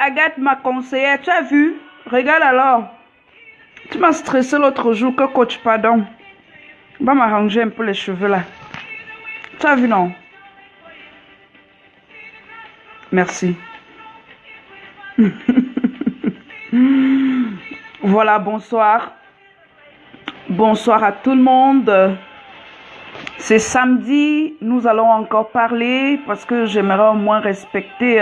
Agathe, ma conseillère, tu as vu? Regarde alors. Tu m'as stressé l'autre jour que coach, pardon. Va m'arranger un peu les cheveux là. Tu as vu, non? Merci. Voilà, bonsoir. Bonsoir à tout le monde. C'est samedi, nous allons encore parler parce que j'aimerais au moins respecter...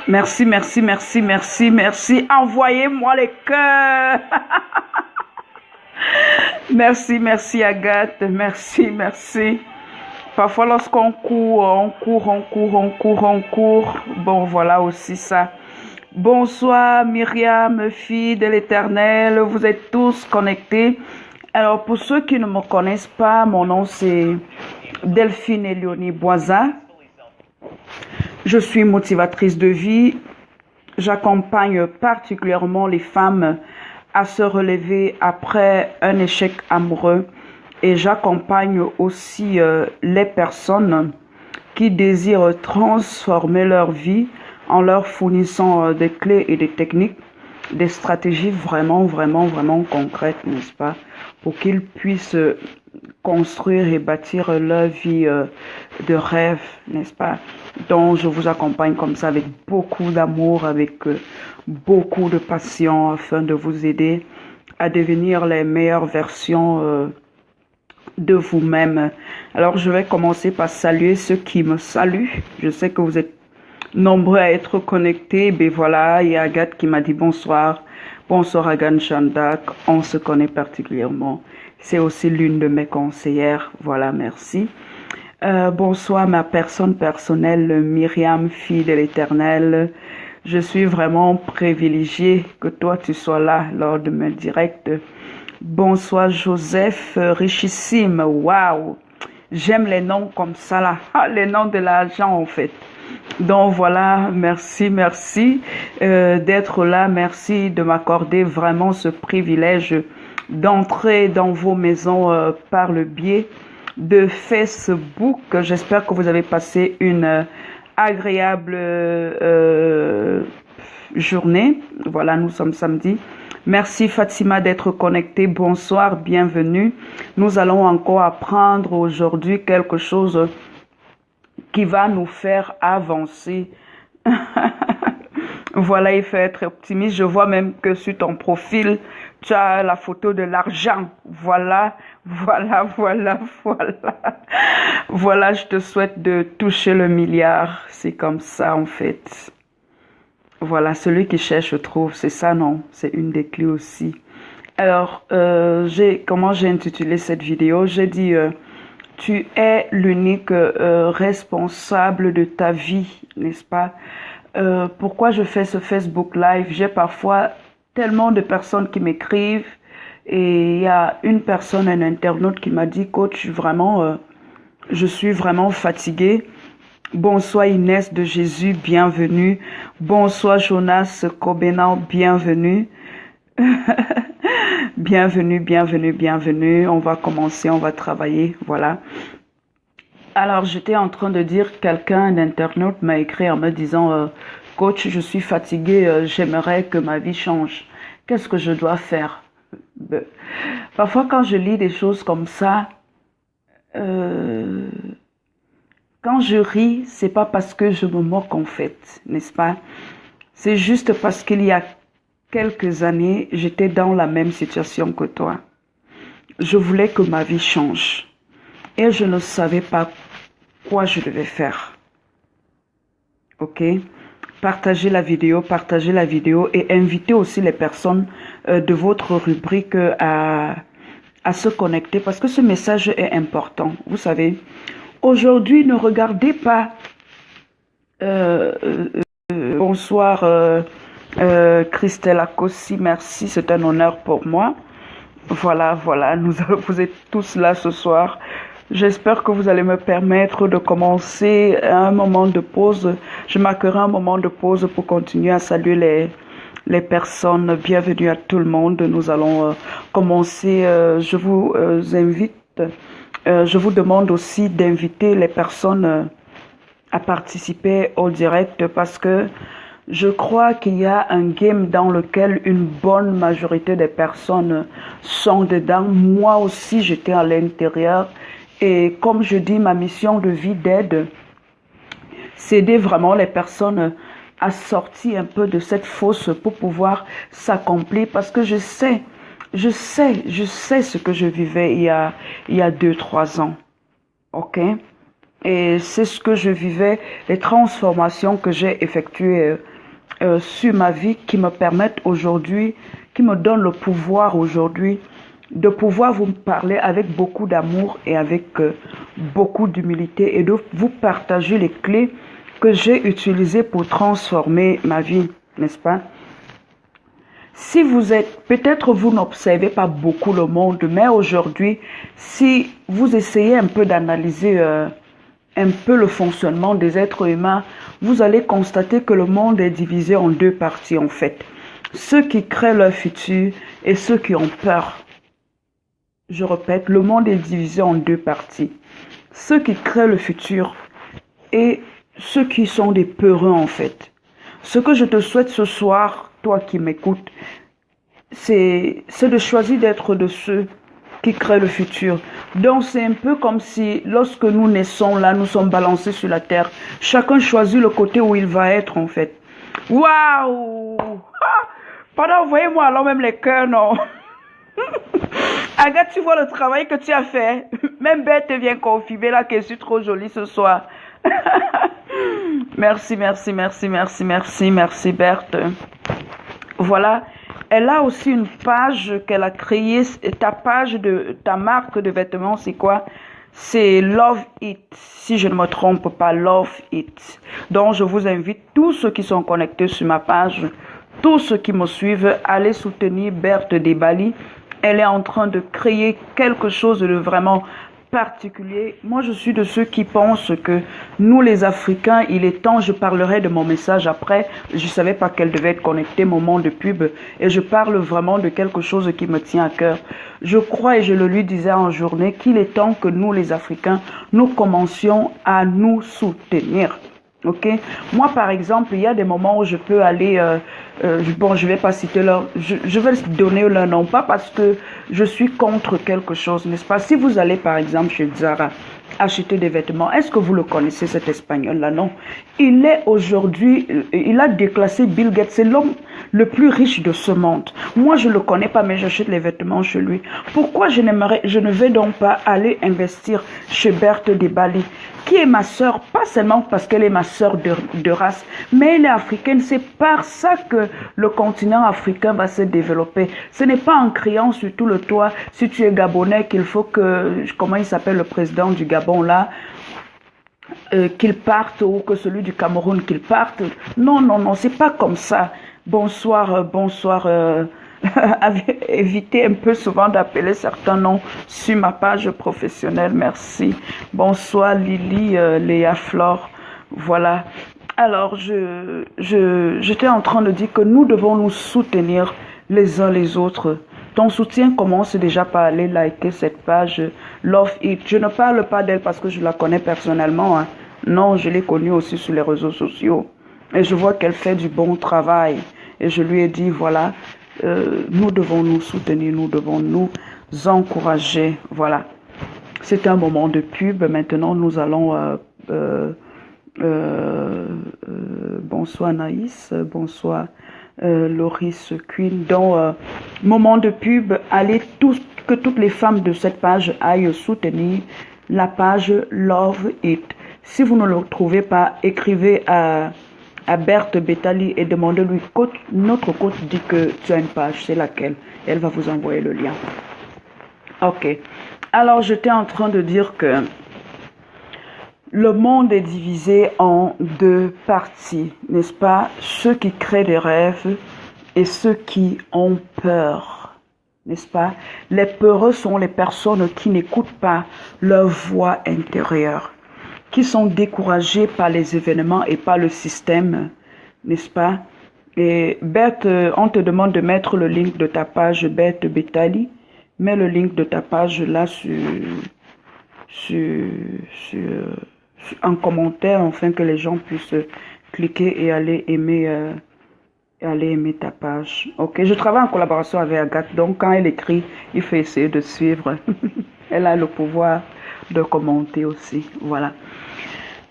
merci, merci, merci, merci, merci. Envoyez-moi les cœurs. Merci, merci Agathe. Merci, merci. Parfois lorsqu'on court, on court. Bon, voilà aussi ça. Bonsoir Myriam, fille de l'Éternel. Vous êtes tous connectés. Alors, pour ceux qui ne me connaissent pas, mon nom c'est Delphine Léonie Boisa. Je suis motivatrice de vie. J'accompagne particulièrement les femmes à se relever après un échec amoureux. Et j'accompagne aussi les personnes qui désirent transformer leur vie en leur fournissant des clés et des techniques, des stratégies vraiment concrètes, n'est-ce pas, pour qu'ils puissent construire et bâtir leur vie de rêve, n'est-ce pas. Donc, je vous accompagne comme ça avec beaucoup d'amour, avec beaucoup de passion afin de vous aider à devenir les meilleures versions de vous-même. Alors, je vais commencer par saluer ceux qui me saluent. Je sais que vous êtes nombreux à être connectés. Ben voilà, il y a Agathe qui m'a dit bonsoir. Bonsoir Agan Chandak. On se connaît particulièrement. C'est aussi l'une de mes conseillères. Voilà, merci. Bonsoir ma personne personnelle, Myriam, fille de l'Éternel. Je suis vraiment privilégiée que toi tu sois là lors de mes directs. Bonsoir Joseph, richissime, waouh, j'aime les noms comme ça là, les noms de l'argent en fait. Donc voilà, merci d'être là, merci de m'accorder vraiment ce privilège d'entrer dans vos maisons par le biais de Facebook. J'espère que vous avez passé une agréable journée. Voilà, nous sommes samedi. Merci Fatima d'être connectée. Bonsoir, bienvenue. Nous allons encore apprendre aujourd'hui quelque chose qui va nous faire avancer. Voilà, il faut être optimiste. Je vois même que sur ton profil, tu as la photo de l'argent. Voilà. Voilà, je te souhaite de toucher le milliard. C'est comme ça en fait. Voilà, celui qui cherche trouve, c'est ça, non? C'est une des clés aussi. Alors, comment j'ai intitulé cette vidéo? J'ai dit, tu es l'unique responsable de ta vie, n'est-ce pas? Pourquoi je fais ce Facebook Live? J'ai parfois tellement de personnes qui m'écrivent et il y a une personne, un internaute qui m'a dit, coach, vraiment, je suis vraiment fatiguée. Bonsoir Inès de Jésus, bienvenue. Bonsoir Jonas Kobenau, bienvenue. Bienvenue. On va commencer, on va travailler, voilà. Alors, j'étais en train de dire, un internaute m'a écrit en me disant, coach, je suis fatigué, j'aimerais que ma vie change. Qu'est-ce que je dois faire? Parfois, quand je lis des choses comme ça, quand je ris, c'est pas parce que je me moque en fait, n'est-ce pas? C'est juste parce qu'il y a quelques années, j'étais dans la même situation que toi. Je voulais que ma vie change. Et je ne savais pas quoi je devais faire. Ok? Partagez la vidéo et invitez aussi les personnes de votre rubrique à se connecter parce que ce message est important. Vous savez, aujourd'hui, ne regardez pas. Bonsoir Christelle Akossi, merci, c'est un honneur pour moi. Voilà, vous êtes tous là ce soir. J'espère que vous allez me permettre de commencer un moment de pause. Je marquerai un moment de pause pour continuer à saluer les personnes. Bienvenue à tout le monde. Nous allons commencer. Je vous invite, je vous demande aussi d'inviter les personnes à participer au direct parce que je crois qu'il y a un game dans lequel une bonne majorité des personnes sont dedans. Moi aussi, j'étais à l'intérieur. Et comme je dis, ma mission de vie d'aide, c'est aider vraiment les personnes à sortir un peu de cette fosse pour pouvoir s'accomplir. Parce que je sais ce que je vivais il y a 2, 3 ans. OK? Et c'est ce que je vivais, les transformations que j'ai effectuées sur ma vie qui me permettent aujourd'hui, qui me donnent le pouvoir aujourd'hui de pouvoir vous parler avec beaucoup d'amour et avec beaucoup d'humilité et de vous partager les clés que j'ai utilisées pour transformer ma vie, n'est-ce pas? Si vous êtes, peut-être vous n'observez pas beaucoup le monde, mais aujourd'hui, si vous essayez un peu d'analyser un peu le fonctionnement des êtres humains, vous allez constater que le monde est divisé en deux parties en fait. Ceux qui créent leur futur et ceux qui ont peur. Je répète, le monde est divisé en deux parties. Ceux qui créent le futur et ceux qui sont des peureux en fait. Ce que je te souhaite ce soir, toi qui m'écoutes, c'est de choisir d'être de ceux qui créent le futur. Donc c'est un peu comme si lorsque nous naissons là, nous sommes balancés sur la terre. Chacun choisit le côté où il va être en fait. Waouh! Pendant, voyez-moi alors même les cœurs, non? Agathe, tu vois le travail que tu as fait. Même Berthe vient confirmer là que je suis trop jolie ce soir. Merci, merci, merci, merci, merci, merci Berthe. Voilà. Elle a aussi une page qu'elle a créée. Ta page de ta marque de vêtements, c'est quoi? C'est Love It. Si je ne me trompe pas, Love It. Donc, je vous invite, tous ceux qui sont connectés sur ma page, tous ceux qui me suivent, à aller soutenir Berthe Debali. Elle est en train de créer quelque chose de vraiment particulier. Moi, je suis de ceux qui pensent que nous, les Africains, il est temps, je parlerai de mon message après. Je ne savais pas qu'elle devait être connectée, moment de pub. Et je parle vraiment de quelque chose qui me tient à cœur. Je crois, et je le lui disais en journée, qu'il est temps que nous, les Africains, nous commencions à nous soutenir. Ok, moi par exemple, il y a des moments où je peux aller, bon, je vais pas citer leur, je vais donner leur nom, pas parce que je suis contre quelque chose, n'est-ce pas? Si vous allez par exemple chez Zara acheter des vêtements, est-ce que vous le connaissez cet Espagnol-là? Non. Il est aujourd'hui, il a déclassé Bill Gates, c'est l'homme le plus riche de ce monde. Moi, je ne le connais pas, mais j'achète les vêtements chez lui. Pourquoi je ne vais donc pas aller investir chez Berthe Debali, qui est ma sœur, pas seulement parce qu'elle est ma sœur de race, mais elle est africaine. C'est par ça que le continent africain va se développer. Ce n'est pas en criant sur tout le toit, si tu es Gabonais, qu'il faut que, comment il s'appelle le président du Gabon là, qu'il parte, ou que celui du Cameroun qu'il parte. Non, non, non, c'est pas comme ça. Bonsoir, bonsoir. Évitez un peu souvent d'appeler certains noms sur ma page professionnelle. Merci. Bonsoir Lily, Léa Flore. Voilà. Alors, j'étais en train de dire que nous devons nous soutenir les uns les autres. Ton soutien commence déjà par aller liker cette page Love It. Je ne parle pas d'elle parce que je la connais personnellement. Hein. Non, je l'ai connue aussi sur les réseaux sociaux. Et je vois qu'elle fait du bon travail. Et je lui ai dit, voilà, nous devons nous soutenir, nous devons nous encourager. Voilà. C'est un moment de pub. Maintenant, nous allons... bonsoir Naïs, bonsoir Loris Queen. Donc, moment de pub, allez que toutes les femmes de cette page aillent soutenir la page Love It. Si vous ne le trouvez pas, écrivez à Berthe Betali et demandez-lui, notre coach dit que tu as une page, c'est laquelle? Elle va vous envoyer le lien. Ok. Alors, j'étais en train de dire que le monde est divisé en deux parties, n'est-ce pas? Ceux qui créent des rêves et ceux qui ont peur. n'est-ce pas? Les peureux sont les personnes qui n'écoutent pas leur voix intérieure, qui sont découragées par les événements et par le système, n'est-ce pas? Et Berthe, on te demande de mettre le link de ta page Berthe Betali. Mets le link de ta page là en commentaire, afin que les gens puissent cliquer et aller aimer ta page. Ok, je travaille en collaboration avec Agathe, donc quand elle écrit, il faut essayer de suivre. Elle a le pouvoir de commenter aussi. Voilà.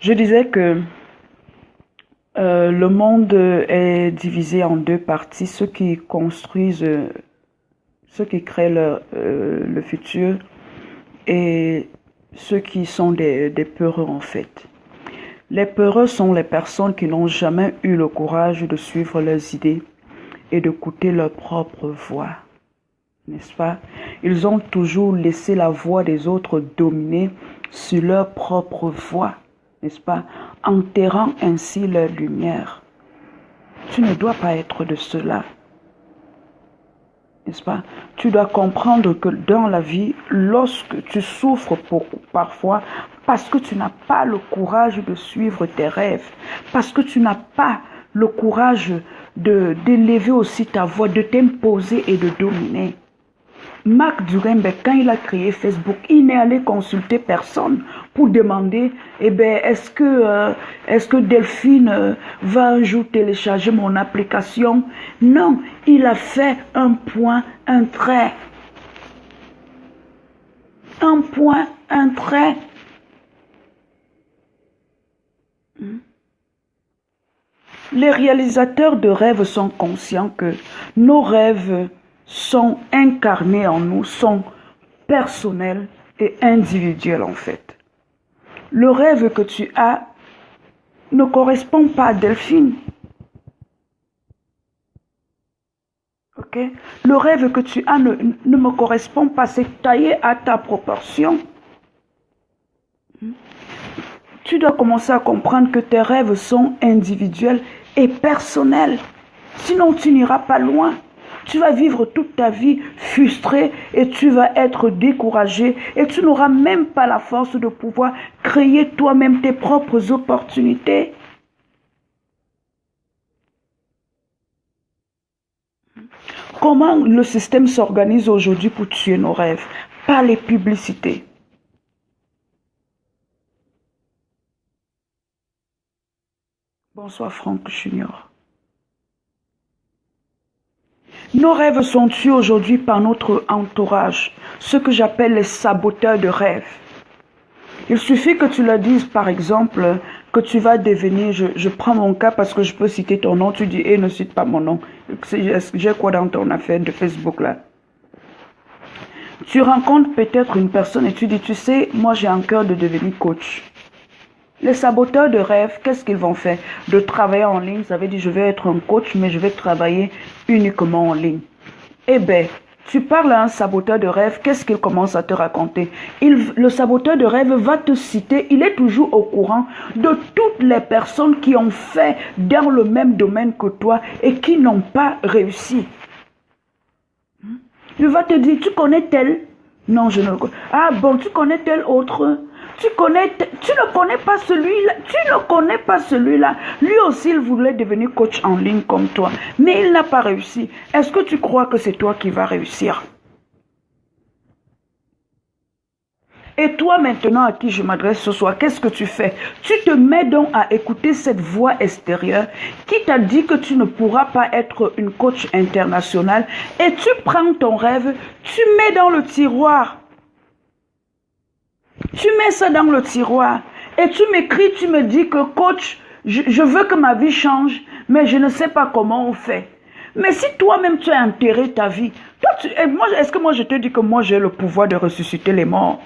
Je disais que le monde est divisé en deux parties, ceux qui construisent, ceux qui créent le futur et ceux qui sont des peureux en fait. Les peureux sont les personnes qui n'ont jamais eu le courage de suivre leurs idées et d'écouter leur propre voix, n'est-ce pas? Ils ont toujours laissé la voix des autres dominer sur leur propre voix, n'est-ce pas? Enterrant ainsi leur lumière. Tu ne dois pas être de cela, n'est-ce pas? Tu dois comprendre que dans la vie, lorsque tu souffres parfois, parce que tu n'as pas le courage de suivre tes rêves, parce que tu n'as pas le courage d'élever aussi ta voix, de t'imposer et de dominer. Mark Zuckerberg, quand il a créé Facebook, il n'est allé consulter personne pour demander, eh ben, est-ce que Delphine va un jour télécharger mon application? Non, il a fait un point, un trait. Un point, un trait. Les réalisateurs de rêves sont conscients que nos rêves sont incarnés en nous, sont personnels et individuels en fait. Le rêve que tu as ne correspond pas à Delphine. Ok? Le rêve que tu as ne me correspond pas, c'est taillé à ta proportion. Tu dois commencer à comprendre que tes rêves sont individuels et personnels. Sinon, tu n'iras pas loin. Tu vas vivre toute ta vie frustré et tu vas être découragé et tu n'auras même pas la force de pouvoir créer toi-même tes propres opportunités. Comment le système s'organise aujourd'hui pour tuer nos rêves? Par les publicités. Bonsoir Franck Junior. Nos rêves sont tués aujourd'hui par notre entourage, ce que j'appelle les saboteurs de rêves. Il suffit que tu leur dises, par exemple, que tu vas devenir, je prends mon cas parce que je peux citer ton nom, tu dis, ne cite pas mon nom. J'ai quoi dans ton affaire de Facebook là? Tu rencontres peut-être une personne et tu dis, tu sais, moi j'ai un cœur de devenir coach. Les saboteurs de rêve, qu'est-ce qu'ils vont faire? De travailler en ligne, ça veut dire je vais être un coach, mais je vais travailler uniquement en ligne. Eh bien, tu parles à un saboteur de rêve, qu'est-ce qu'il commence à te raconter? Le saboteur de rêve va te citer, il est toujours au courant de toutes les personnes qui ont fait dans le même domaine que toi et qui n'ont pas réussi. Il va te dire, tu connais tel? Non, je ne le connais. Ah bon, tu connais tel autre? Tu ne connais pas celui-là, tu ne connais pas celui-là. Lui aussi, il voulait devenir coach en ligne comme toi, mais il n'a pas réussi. Est-ce que tu crois que c'est toi qui vas réussir? Et toi maintenant à qui je m'adresse ce soir, qu'est-ce que tu fais? Tu te mets donc à écouter cette voix extérieure qui t'a dit que tu ne pourras pas être une coach internationale et tu prends ton rêve, tu mets dans le tiroir. Tu mets ça dans le tiroir et tu m'écris, tu me dis que coach, je veux que ma vie change, mais je ne sais pas comment on fait. Mais si toi-même tu as enterré ta vie, est-ce que moi je te dis que moi j'ai le pouvoir de ressusciter les morts?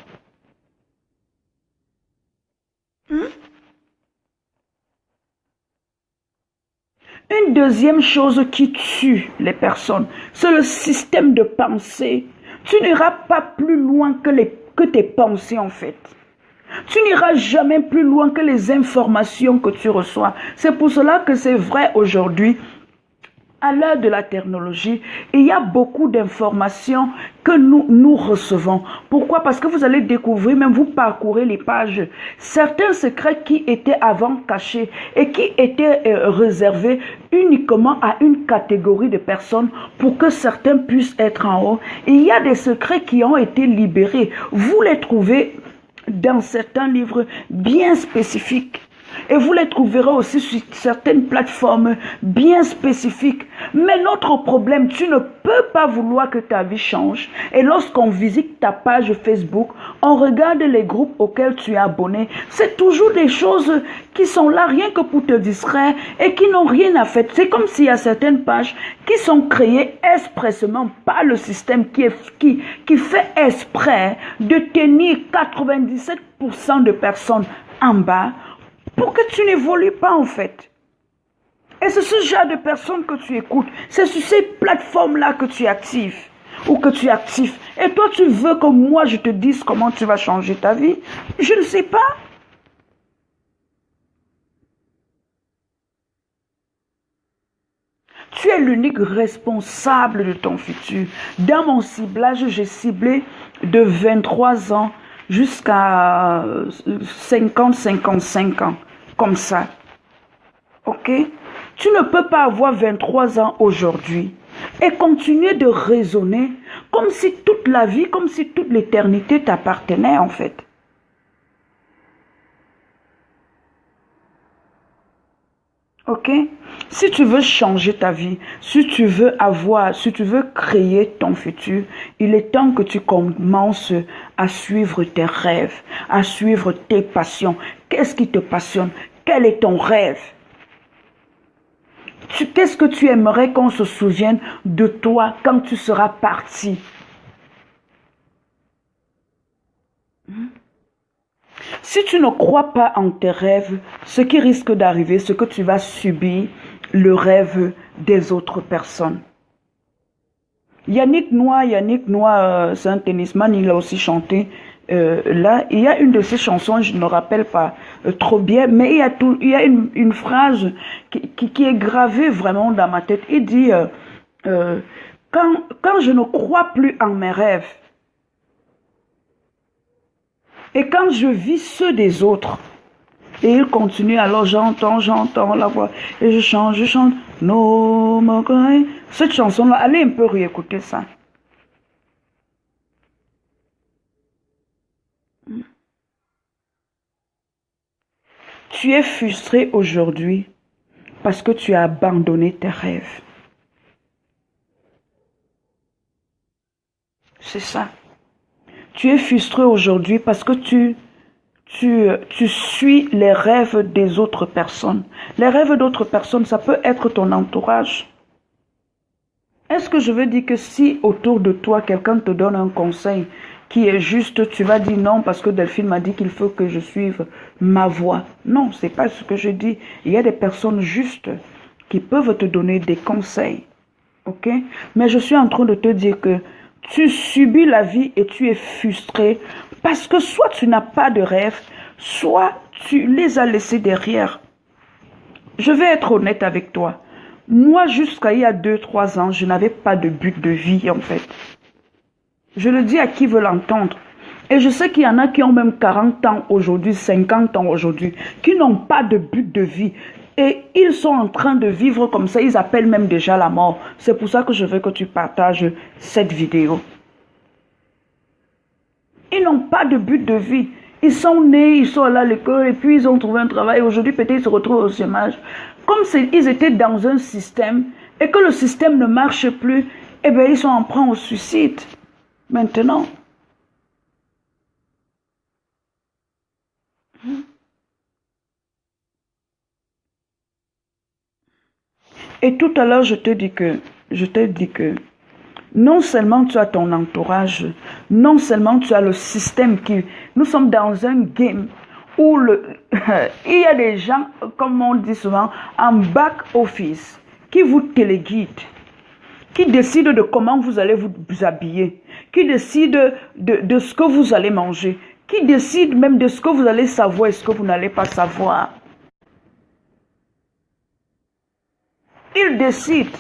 Une deuxième chose qui tue les personnes, c'est le système de pensée. Tu n'iras pas plus loin que tes pensées en fait. Tu n'iras jamais plus loin que les informations que tu reçois. C'est pour cela que c'est vrai aujourd'hui. À l'heure de la technologie, il y a beaucoup d'informations que nous recevons. Pourquoi? Parce que vous allez découvrir, même vous parcourez les pages, certains secrets qui étaient avant cachés et qui étaient réservés uniquement à une catégorie de personnes pour que certains puissent être en haut. Il y a des secrets qui ont été libérés. Vous les trouvez dans certains livres bien spécifiques. Et vous les trouverez aussi sur certaines plateformes bien spécifiques. Mais notre problème, tu ne peux pas vouloir que ta vie change. Et lorsqu'on visite ta page Facebook, on regarde les groupes auxquels tu es abonné. C'est toujours des choses qui sont là rien que pour te distraire et qui n'ont rien à faire. C'est comme s'il y a certaines pages qui sont créées expressément par le système qui fait exprès de tenir 97% de personnes en bas pour que tu n'évolues pas en fait. Et c'est ce genre de personnes que tu écoutes. C'est sur ces plateformes-là que tu es actif ou que tu es actif. Et toi, tu veux que moi, je te dise comment tu vas changer ta vie? Je ne sais pas. Tu es l'unique responsable de ton futur. Dans mon ciblage, j'ai ciblé de 23 ans jusqu'à 50-55 ans. Comme ça. Ok? Tu ne peux pas avoir 23 ans aujourd'hui et continuer de raisonner comme si toute la vie, comme si toute l'éternité t'appartenait en fait. Ok? Si tu veux changer ta vie, si tu veux créer ton futur, il est temps que tu commences à suivre tes rêves, à suivre tes passions. Qu'est-ce qui te passionne? Quel est ton rêve? Qu'est-ce que tu aimerais qu'on se souvienne de toi quand tu seras parti? Si tu ne crois pas en tes rêves, ce qui risque d'arriver, c'est que tu vas subir le rêve des autres personnes. Yannick Noah, c'est un tennisman, il a aussi chanté. Là, il y a une de ses chansons, je ne me rappelle pas trop bien, mais il y a une phrase qui est gravée vraiment dans ma tête. Il dit, quand je ne crois plus en mes rêves, et quand je vis ceux des autres, et il continue, alors j'entends la voix, et je chante, no more crying. Cette chanson-là, allez un peu réécouter ça. Tu es frustré aujourd'hui parce que tu as abandonné tes rêves. C'est ça. Tu es frustré aujourd'hui parce que tu suis les rêves des autres personnes. Les rêves d'autres personnes, ça peut être ton entourage. Est-ce que je veux dire que si autour de toi, quelqu'un te donne un conseil qui est juste, tu vas dire non parce que Delphine m'a dit qu'il faut que je suive ma voie? Non, c'est pas ce que je dis. Il y a des personnes justes qui peuvent te donner des conseils. Ok? Mais je suis en train de te dire que tu subis la vie et tu es frustré parce que soit tu n'as pas de rêve, soit tu les as laissés derrière. Je vais être honnête avec toi. Moi, jusqu'à il y a 2-3 ans, je n'avais pas de but de vie en fait. Je le dis à qui veut l'entendre. Et je sais qu'il y en a qui ont même 40 ans aujourd'hui, 50 ans aujourd'hui, qui n'ont pas de but de vie. Et ils sont en train de vivre comme ça, ils appellent même déjà la mort. C'est pour ça que je veux que tu partages cette vidéo. Ils n'ont pas de but de vie. Ils sont nés, ils sont allés à l'école et puis ils ont trouvé un travail. Aujourd'hui, peut-être ils se retrouvent au chômage. Comme s'ils étaient dans un système et que le système ne marche plus, eh bien, ils sont en train au suicide. Maintenant. Et tout à l'heure, je t'ai dit que non seulement tu as ton entourage, non seulement tu as le système qui... Nous sommes dans un game où il y a des gens, comme on dit souvent, en back office, qui vous téléguident, qui décident de comment vous allez vous habiller, qui décident de ce que vous allez manger, qui décident même de ce que vous allez savoir et ce que vous n'allez pas savoir. Ils décident.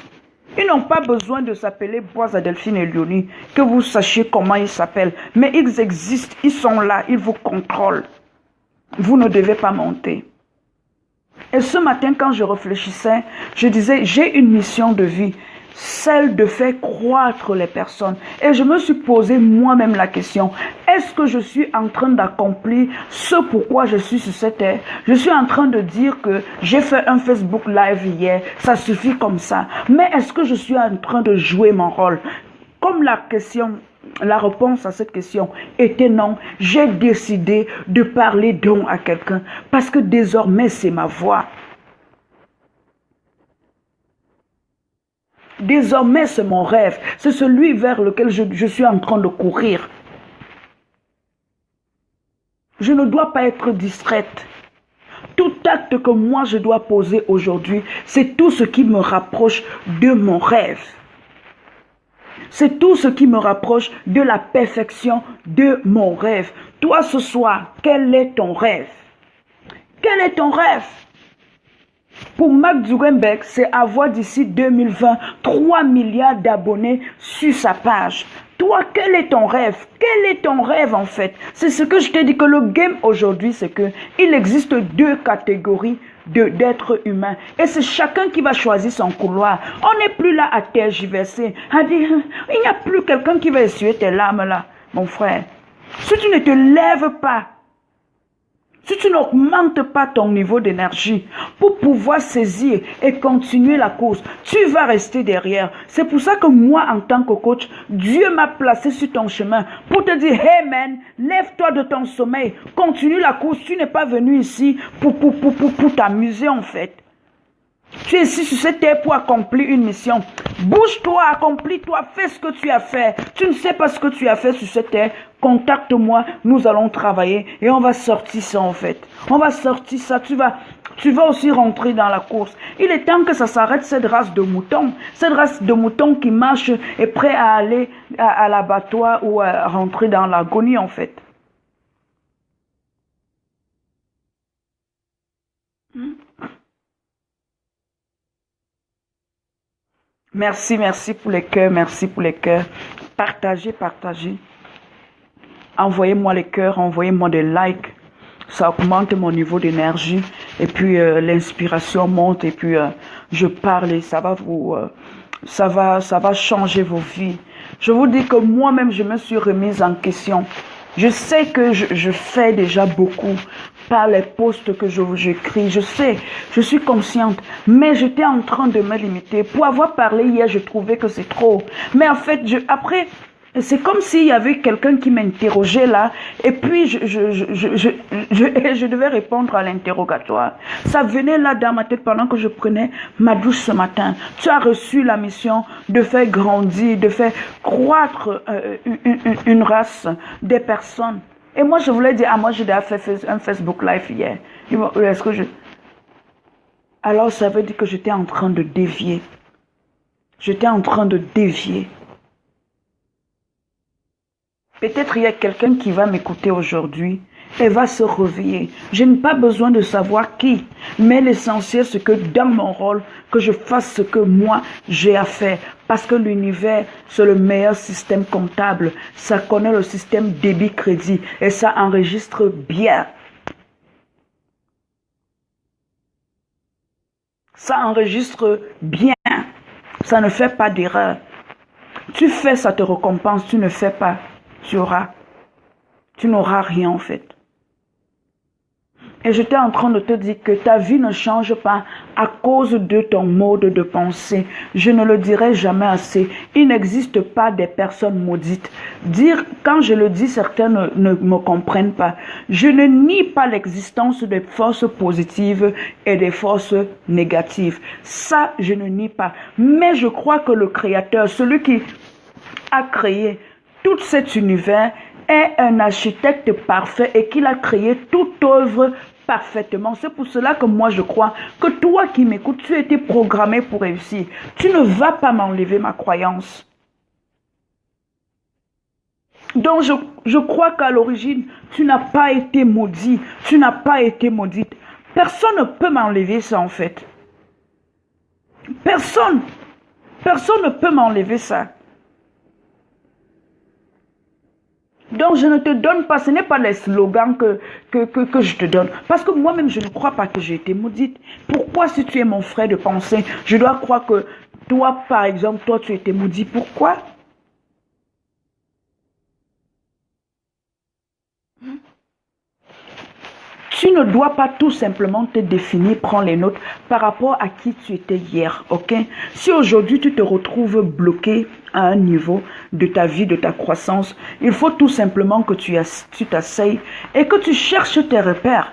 Ils n'ont pas besoin de s'appeler Boaz, Delphine et Léonie, que vous sachiez comment ils s'appellent. Mais ils existent, ils sont là, ils vous contrôlent. Vous ne devez pas monter. Et ce matin, quand je réfléchissais, je disais, j'ai une mission de vie, celle de faire croître les personnes. Et je me suis posé moi-même la question, est-ce que je suis en train d'accomplir ce pourquoi je suis sur cette terre? Je suis en train de dire que j'ai fait un Facebook Live hier, ça suffit comme ça. Mais est-ce que je suis en train de jouer mon rôle? Comme la réponse à cette question était non, j'ai décidé de parler don à quelqu'un parce que désormais c'est ma voix. Désormais c'est mon rêve, c'est celui vers lequel je suis en train de courir. Je ne dois pas être distraite. Tout acte que moi je dois poser aujourd'hui, c'est tout ce qui me rapproche de mon rêve. C'est tout ce qui me rapproche de la perfection de mon rêve. Toi, ce soir, quel est ton rêve? Quel est ton rêve? Pour Mark Zuckerberg, c'est avoir d'ici 2020 3 milliards d'abonnés sur sa page. Toi, quel est ton rêve? Quel est ton rêve en fait? C'est ce que je t'ai dit que le game aujourd'hui, c'est que il existe deux catégories d'êtres humains. Et c'est chacun qui va choisir son couloir. On n'est plus là à tergiverser, à dire, il n'y a plus quelqu'un qui va essuyer tes larmes là, mon frère. Si tu ne te lèves pas, si tu n'augmentes pas ton niveau d'énergie pour pouvoir saisir et continuer la course, tu vas rester derrière. C'est pour ça que moi, en tant que coach, Dieu m'a placé sur ton chemin pour te dire, hey man, lève-toi de ton sommeil, continue la course. Tu n'es pas venu ici pour t'amuser en fait. Tu es ici sur cette terre pour accomplir une mission. Bouge-toi, accomplis-toi, fais ce que tu as fait. Tu ne sais pas ce que tu as fait sur cette terre. Contacte-moi, nous allons travailler et on va sortir ça en fait. On va sortir ça, tu vas aussi rentrer dans la course. Il est temps que ça s'arrête cette race de moutons. Cette race de moutons qui marche et prêt à aller à l'abattoir ou à rentrer dans l'agonie en fait. Merci, merci pour les cœurs, merci pour les cœurs. Partagez, partagez. Envoyez-moi les cœurs, envoyez-moi des likes. Ça augmente mon niveau d'énergie. Et puis l'inspiration monte. Et puis je parle et ça va ça va changer vos vies. Je vous dis que moi-même, je me suis remise en question. Je sais que je fais déjà beaucoup par les posts que j'écris. Je sais, je suis consciente. Mais j'étais en train de me limiter. Pour avoir parlé hier, je trouvais que c'est trop. Mais en fait, après, c'est comme s'il y avait quelqu'un qui m'interrogeait là. Et puis, je devais répondre à l'interrogatoire. Ça venait là dans ma tête pendant que je prenais ma douche ce matin. Tu as reçu la mission de faire grandir, de faire croître une race, des personnes. Et moi, je voulais dire, moi, j'ai déjà fait un Facebook Live hier. Est-ce que Alors, ça veut dire que j'étais en train de dévier. J'étais en train de dévier. Peut-être il y a quelqu'un qui va m'écouter aujourd'hui et va se réveiller. Je n'ai pas besoin de savoir qui, mais l'essentiel c'est que dans mon rôle, que je fasse ce que moi j'ai à faire. Parce que l'univers, c'est le meilleur système comptable. Ça connaît le système débit-crédit et ça enregistre bien. Ça enregistre bien. Ça ne fait pas d'erreur. Tu fais, ça te récompense. Tu ne fais pas, tu n'auras rien en fait. Et j'étais en train de te dire que ta vie ne change pas à cause de ton mode de pensée. Je ne le dirai jamais assez. Il n'existe pas des personnes maudites. Quand je le dis, certains ne me comprennent pas. Je ne nie pas l'existence des forces positives et des forces négatives. Ça, je ne nie pas. Mais je crois que le Créateur, celui qui a créé tout cet univers, est un architecte parfait et qu'il a créé toute œuvre parfaitement. C'est pour cela que moi je crois que toi qui m'écoutes, tu as été programmé pour réussir. Tu ne vas pas m'enlever ma croyance. Donc je crois qu'à l'origine, tu n'as pas été maudit, tu n'as pas été maudite. Personne ne peut m'enlever ça en fait. Personne. Personne ne peut m'enlever ça. Donc, je ne te donne pas, ce n'est pas les slogans que je te donne. Parce que moi-même, je ne crois pas que j'ai été maudite. Pourquoi, si tu es mon frère de pensée, je dois croire que toi, par exemple, toi, tu étais maudit? Pourquoi? Tu ne dois pas tout simplement te définir, prendre les notes par rapport à qui tu étais hier, ok? Si aujourd'hui tu te retrouves bloqué à un niveau de ta vie, de ta croissance, il faut tout simplement que tu t'asseyes et que tu cherches tes repères.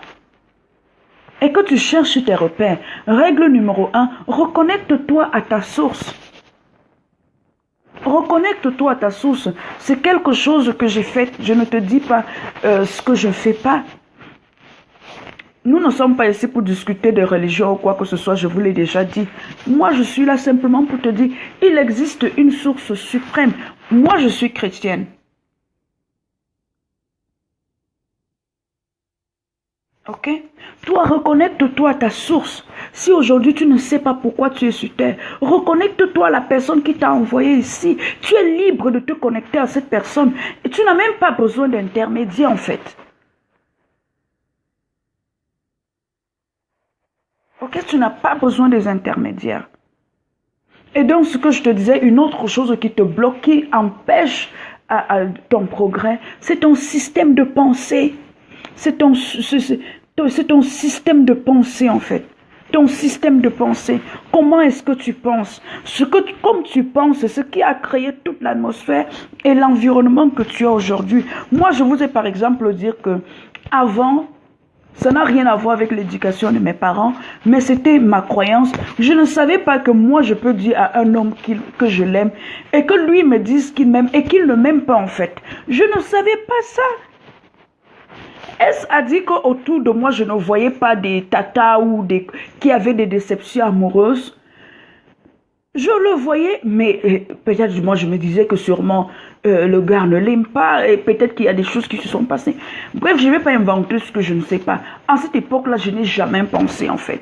Règle numéro 1, reconnecte-toi à ta source. Reconnecte-toi à ta source. C'est quelque chose que j'ai fait. Je ne te dis pas ce que je ne fais pas. Nous ne sommes pas ici pour discuter de religion ou quoi que ce soit, je vous l'ai déjà dit. Moi, je suis là simplement pour te dire, il existe une source suprême. Moi, je suis chrétienne. Ok? Toi, reconnecte-toi à ta source. Si aujourd'hui tu ne sais pas pourquoi tu es sur terre, reconnecte-toi à la personne qui t'a envoyé ici. Tu es libre de te connecter à cette personne. Et tu n'as même pas besoin d'intermédiaire en fait. Ok, tu n'as pas besoin des intermédiaires. Et donc, ce que je te disais, une autre chose qui te bloque, qui empêche ton progrès, c'est ton système de pensée. C'est ton système de pensée, en fait. Ton système de pensée. Comment est-ce que tu penses? Comme tu penses, c'est ce qui a créé toute l'atmosphère et l'environnement que tu as aujourd'hui. Moi, je vous ai par exemple dire que avant, ça n'a rien à voir avec l'éducation de mes parents, mais c'était ma croyance. Je ne savais pas que moi, je peux dire à un homme que je l'aime et que lui me dise qu'il m'aime et qu'il ne m'aime pas en fait. Je ne savais pas ça. Est-ce à dire qu'autour de moi, je ne voyais pas des tatas ou qui avaient des déceptions amoureuses? Je le voyais, mais peut-être moi je me disais que sûrement le gars ne l'aime pas et peut-être qu'il y a des choses qui se sont passées. Bref, je ne vais pas inventer ce que je ne sais pas. En cette époque-là, je n'ai jamais pensé en fait.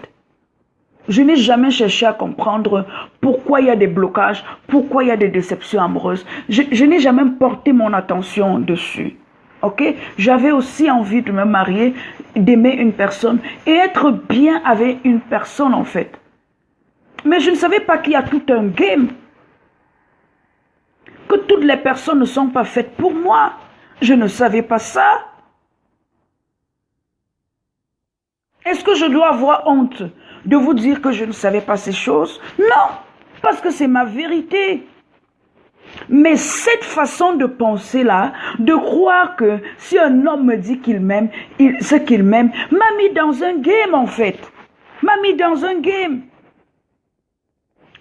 Je n'ai jamais cherché à comprendre pourquoi il y a des blocages, pourquoi il y a des déceptions amoureuses. Je n'ai jamais porté mon attention dessus. Ok? J'avais aussi envie de me marier, d'aimer une personne et être bien avec une personne en fait. Mais je ne savais pas qu'il y a tout un game. Que toutes les personnes ne sont pas faites pour moi. Je ne savais pas ça. Est-ce que je dois avoir honte de vous dire que je ne savais pas ces choses? Non, parce que c'est ma vérité. Mais cette façon de penser-là, de croire que si un homme me dit qu'il m'aime, ce qu'il m'aime, m'a mis dans un game en fait. M'a mis dans un game.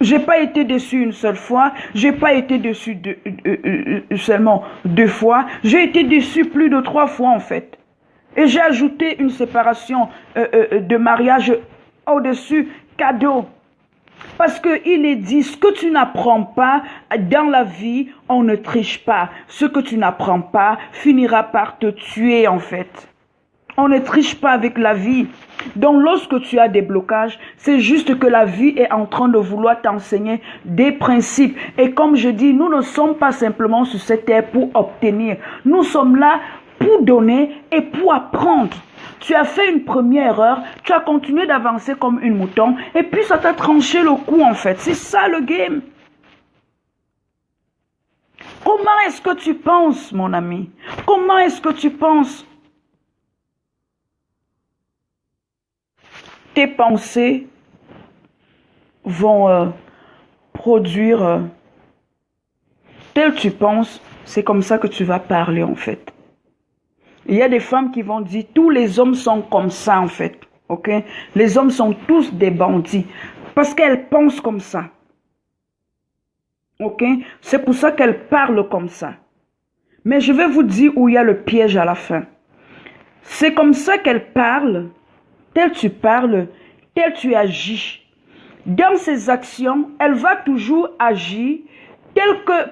J'ai pas été déçu une seule fois, j'ai pas été déçu seulement 2 fois, j'ai été déçu plus de 3 fois en fait. Et j'ai ajouté une séparation de mariage au-dessus, cadeau. Parce qu'il est dit, ce que tu n'apprends pas dans la vie, on ne triche pas. Ce que tu n'apprends pas finira par te tuer en fait. On ne triche pas avec la vie. Donc lorsque tu as des blocages, c'est juste que la vie est en train de vouloir t'enseigner des principes. Et comme je dis, nous ne sommes pas simplement sur cette terre pour obtenir. Nous sommes là pour donner et pour apprendre. Tu as fait une première erreur, tu as continué d'avancer comme une mouton et puis ça t'a tranché le cou en fait. C'est ça le game. Comment est-ce que tu penses, mon ami? Comment est-ce que tu penses? Tes pensées vont produire tel tu penses, c'est comme ça que tu vas parler en fait. Il y a des femmes qui vont dire tous les hommes sont comme ça en fait. Ok? Les hommes sont tous des bandits parce qu'elles pensent comme ça. Ok? C'est pour ça qu'elles parlent comme ça. Mais je vais vous dire où il y a le piège à la fin. C'est comme ça qu'elles parlent. Tel tu parles, tel tu agis. Dans ses actions, elle va toujours agir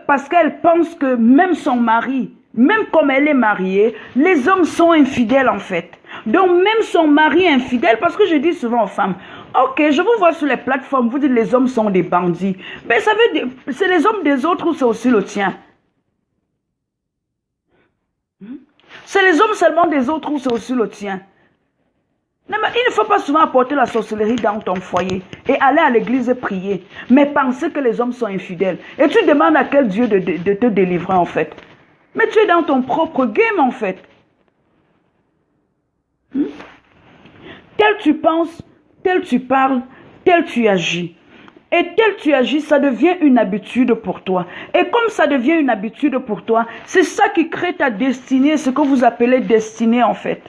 parce qu'elle pense que même son mari, même comme elle est mariée, les hommes sont infidèles en fait. Donc même son mari est infidèle, parce que je dis souvent aux femmes, ok, je vous vois sur les plateformes, vous dites les hommes sont des bandits. Mais ça veut dire, c'est les hommes des autres ou c'est aussi le tien? C'est les hommes seulement des autres ou c'est aussi le tien? Non, mais il ne faut pas souvent apporter la sorcellerie dans ton foyer et aller à l'église et prier, mais penser que les hommes sont infidèles. Et tu demandes à quel Dieu de te délivrer en fait. Mais tu es dans ton propre game en fait. Tel tu penses, tel tu parles, tel tu agis. Et tel tu agis, ça devient une habitude pour toi. Et comme ça devient une habitude pour toi, c'est ça qui crée ta destinée, ce que vous appelez destinée en fait.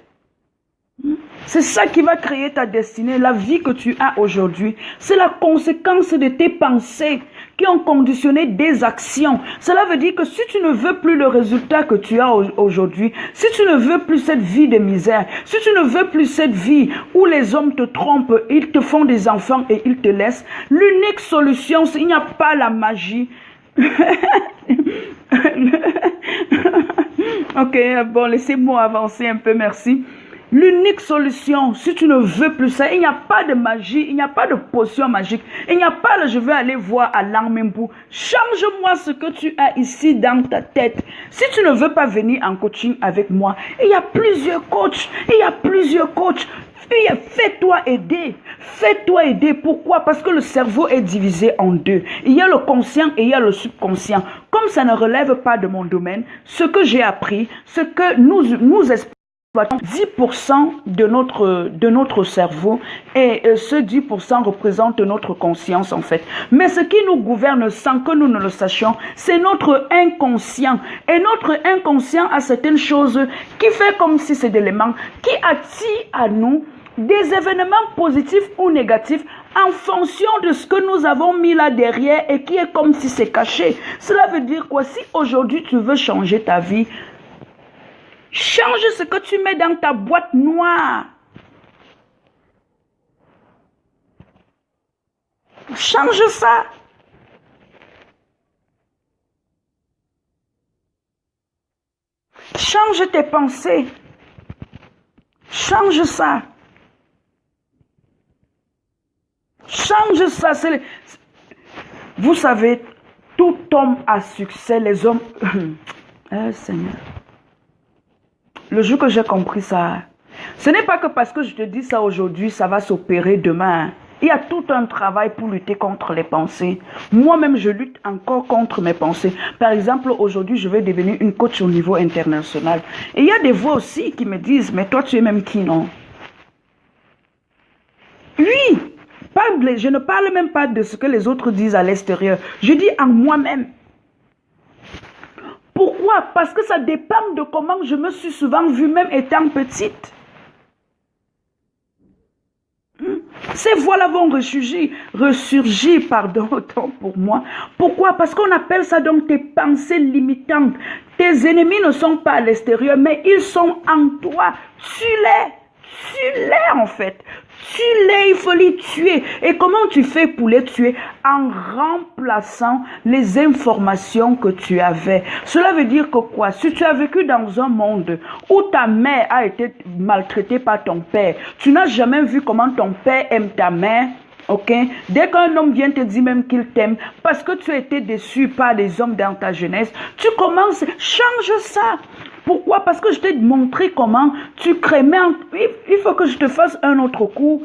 C'est ça qui va créer ta destinée, la vie que tu as aujourd'hui. C'est la conséquence de tes pensées qui ont conditionné des actions. Cela veut dire que si tu ne veux plus le résultat que tu as aujourd'hui, si tu ne veux plus cette vie de misère, si tu ne veux plus cette vie où les hommes te trompent, ils te font des enfants et ils te laissent, l'unique solution, c'est il n'y a pas la magie. Ok, bon, laissez-moi avancer un peu, merci. L'unique solution, si tu ne veux plus ça, il n'y a pas de magie, il n'y a pas de potion magique, il n'y a pas de je vais aller voir à Langmembu. Change-moi ce que tu as ici dans ta tête. Si tu ne veux pas venir en coaching avec moi, il y a plusieurs coachs, Fais-toi aider. Fais-toi aider. Pourquoi? Parce que le cerveau est divisé en deux. Il y a le conscient et il y a le subconscient. Comme ça ne relève pas de mon domaine, ce que j'ai appris, ce que nous exploitons 10% de notre cerveau et ce 10% représente notre conscience en fait. Mais ce qui nous gouverne sans que nous ne le sachions, c'est notre inconscient. Et notre inconscient a certaines choses qui fait comme si c'est des éléments qui attirent à nous des événements positifs ou négatifs en fonction de ce que nous avons mis là derrière et qui est comme si c'est caché. Cela veut dire quoi? Si aujourd'hui tu veux changer ta vie, change ce que tu mets dans ta boîte noire. Change ça. Change tes pensées. Change ça. Change ça. Vous savez, tout homme à succès, les hommes... Seigneur. Le jour que j'ai compris ça, ce n'est pas que parce que je te dis ça aujourd'hui, ça va s'opérer demain. Il y a tout un travail pour lutter contre les pensées. Moi-même, je lutte encore contre mes pensées. Par exemple, aujourd'hui, je vais devenir une coach au niveau international. Et il y a des voix aussi qui me disent, mais toi, tu es même qui, non? Oui, je ne parle même pas de ce que les autres disent à l'extérieur. Je dis en moi-même. Pourquoi? Parce que ça dépend de comment je me suis souvent vue même étant petite. Ces voix-là vont ressurgir, pardon, autant pour moi. Pourquoi? Parce qu'on appelle ça donc tes pensées limitantes. Tes ennemis ne sont pas à l'extérieur, mais ils sont en toi. Tu l'es en fait. Tu l'es, il faut les tuer. Et comment tu fais pour les tuer? En remplaçant les informations que tu avais. Cela veut dire que quoi? Si tu as vécu dans un monde où ta mère a été maltraitée par ton père, tu n'as jamais vu comment ton père aime ta mère. Ok? Dès qu'un homme vient te dire même qu'il t'aime, parce que tu as été déçu par les hommes dans ta jeunesse, tu commences, change ça. Pourquoi? Parce que je t'ai montré comment tu crées. Mais il faut que je te fasse un autre cours.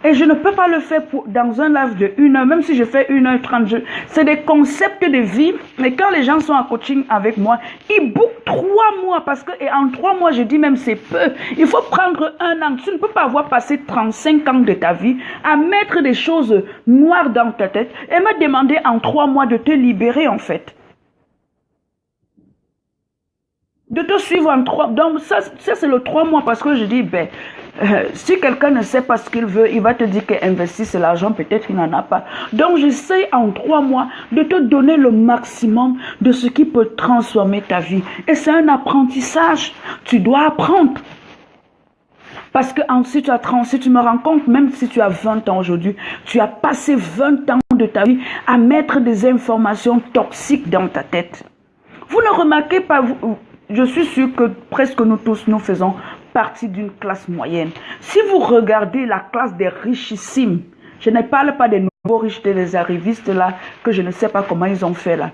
Et je ne peux pas le faire dans un live de 1 heure, même si je fais 1h30. C'est des concepts de vie. Mais quand les gens sont en coaching avec moi, ils bookent 3 mois. Parce que, et en 3 mois, je dis même c'est peu. Il faut prendre 1 an. Tu ne peux pas avoir passé 35 ans de ta vie à mettre des choses noires dans ta tête et me demander en 3 mois de te libérer en fait. De te suivre en 3 mois. Donc ça c'est le 3 mois parce que je dis, si quelqu'un ne sait pas ce qu'il veut, il va te dire qu'investir c'est l'argent, peut-être qu'il n'en a pas. Donc j'essaie en 3 mois de te donner le maximum de ce qui peut transformer ta vie. Et c'est un apprentissage. Tu dois apprendre. Parce que si tu me rends compte, même si tu as 20 ans aujourd'hui, tu as passé 20 ans de ta vie à mettre des informations toxiques dans ta tête. Vous ne remarquez pas, je suis sûre que presque nous tous, nous faisons partie d'une classe moyenne. Si vous regardez la classe des richissimes, je ne parle pas des nouveaux riches, des arrivistes là, que je ne sais pas comment ils ont fait là.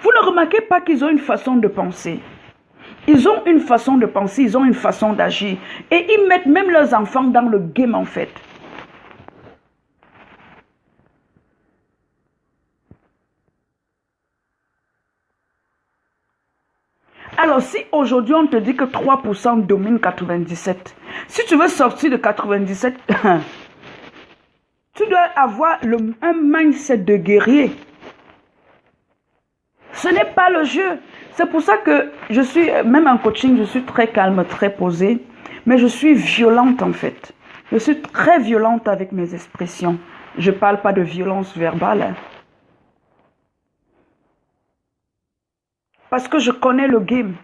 Vous ne remarquez pas qu'ils ont une façon de penser. Ils ont une façon de penser, ils ont une façon d'agir. Et ils mettent même leurs enfants dans le game en fait. Alors, si aujourd'hui on te dit que 3% domine 97, si tu veux sortir de 97, tu dois avoir un mindset de guerrier. Ce n'est pas le jeu. C'est pour ça que je suis, même en coaching, je suis très calme, très posée, mais je suis violente en fait. Je suis très violente avec mes expressions. Je ne parle pas de violence verbale. Hein. Parce que je connais le game.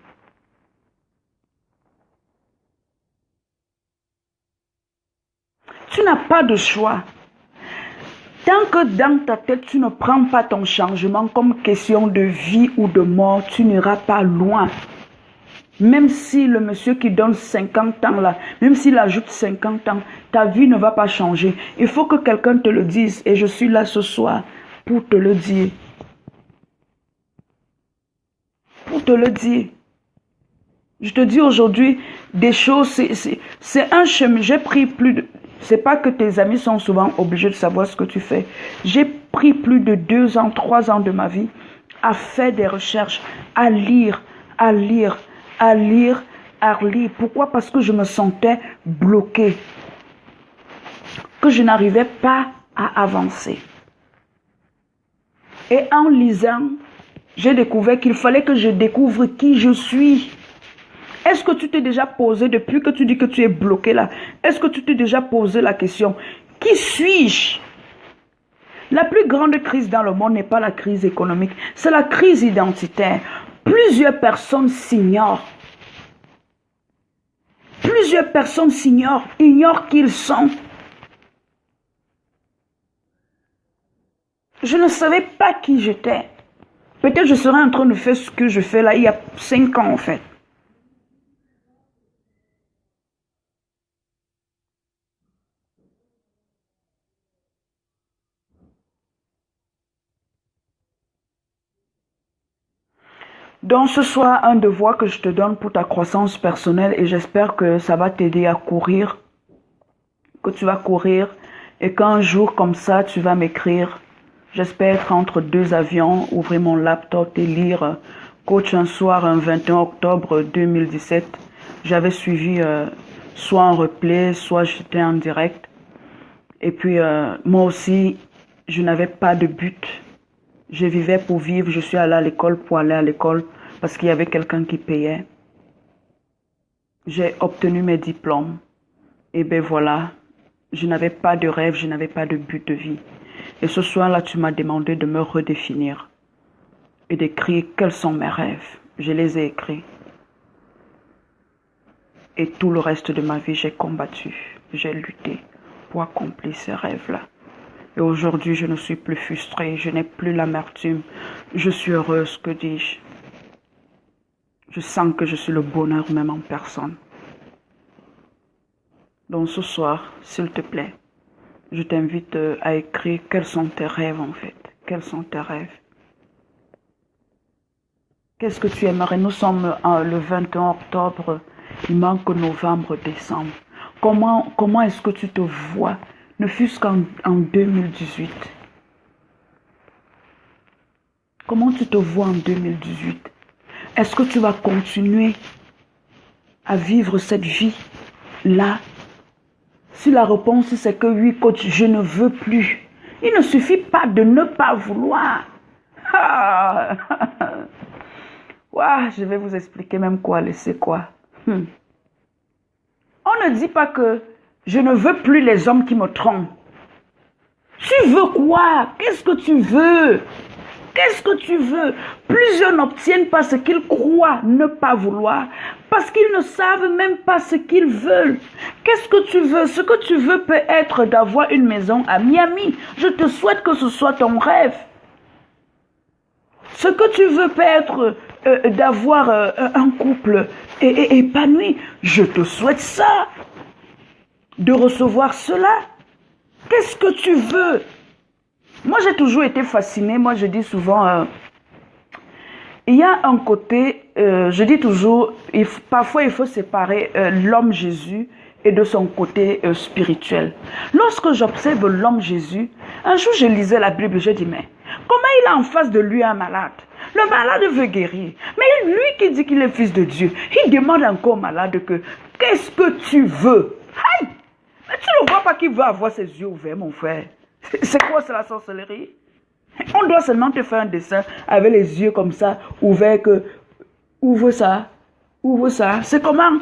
Tu n'as pas de choix. Tant que dans ta tête, tu ne prends pas ton changement comme question de vie ou de mort, tu n'iras pas loin. Même si le monsieur qui donne 50 ans là, même s'il ajoute 50 ans, ta vie ne va pas changer. Il faut que quelqu'un te le dise et je suis là ce soir pour te le dire. Pour te le dire. Je te dis aujourd'hui des choses, c'est un chemin. J'ai pris plus de... C'est pas que tes amis sont souvent obligés de savoir ce que tu fais. J'ai pris plus de 2 ans, 3 ans de ma vie à faire des recherches, à lire, à lire, à lire, à lire. Pourquoi? Parce que je me sentais bloquée. Que je n'arrivais pas à avancer. Et en lisant, j'ai découvert qu'il fallait que je découvre qui je suis. Est-ce que tu t'es déjà posé, depuis que tu dis que tu es bloqué là, est-ce que tu t'es déjà posé la question, qui suis-je? La plus grande crise dans le monde n'est pas la crise économique, c'est la crise identitaire. Plusieurs personnes s'ignorent. Plusieurs personnes s'ignorent, ignorent qui ils sont. Je ne savais pas qui j'étais. Peut-être je serais en train de faire ce que je fais là il y a 5 ans en fait. Donc ce soir, un devoir que je te donne pour ta croissance personnelle et j'espère que ça va t'aider à courir, que tu vas courir et qu'un jour comme ça, tu vas m'écrire. J'espère être entre 2 avions, ouvrir mon laptop et lire Coach un soir, un 21 octobre 2017. J'avais suivi soit en replay, soit j'étais en direct. Et puis moi aussi, je n'avais pas de but. Je vivais pour vivre, je suis allée à l'école pour aller à l'école parce qu'il y avait quelqu'un qui payait. J'ai obtenu mes diplômes. Et ben voilà, je n'avais pas de rêve, je n'avais pas de but de vie. Et ce soir-là, tu m'as demandé de me redéfinir et d'écrire quels sont mes rêves. Je les ai écrits. Et tout le reste de ma vie, j'ai combattu, j'ai lutté pour accomplir ces rêves-là. Et aujourd'hui, je ne suis plus frustrée, je n'ai plus l'amertume. Je suis heureuse, que dis-je? Je sens que je suis le bonheur même en personne. Donc ce soir, s'il te plaît, je t'invite à écrire quels sont tes rêves en fait. Quels sont tes rêves? Qu'est-ce que tu aimerais? Nous sommes le 21 octobre, il manque novembre, décembre. Comment est-ce que tu te vois? Ne fût-ce qu'en 2018. Comment tu te vois en 2018? Est-ce que tu vas continuer à vivre cette vie-là? Si la réponse c'est que oui, coach, je ne veux plus. Il ne suffit pas de ne pas vouloir. Ah. Ouah, je vais vous expliquer même quoi, laisser quoi. On ne dit pas que je ne veux plus les hommes qui me trompent. Tu veux quoi? Qu'est-ce que tu veux? Qu'est-ce que tu veux? Plusieurs n'obtiennent pas ce qu'ils croient ne pas vouloir parce qu'ils ne savent même pas ce qu'ils veulent. Qu'est-ce que tu veux? Ce que tu veux peut être d'avoir une maison à Miami. Je te souhaite que ce soit ton rêve. Ce que tu veux peut être d'avoir un couple épanoui. Je te souhaite ça, de recevoir cela. Qu'est-ce que tu veux? Moi, j'ai toujours été fascinée. Moi, je dis souvent, il y a un côté, je dis toujours, parfois il faut séparer l'homme Jésus et de son côté spirituel. Lorsque j'observe l'homme Jésus, un jour je lisais la Bible, je dis, mais comment il a en face de lui un malade? Le malade veut guérir. Mais lui qui dit qu'il est fils de Dieu, il demande encore au malade que, qu'est-ce que tu veux? Aïe! Mais tu ne vois pas qu'il veut avoir ses yeux ouverts, mon frère. C'est quoi, c'est la sorcellerie? On doit seulement te faire un dessin avec les yeux comme ça, ouverts, que ouvre ça, ouvre ça. C'est comment?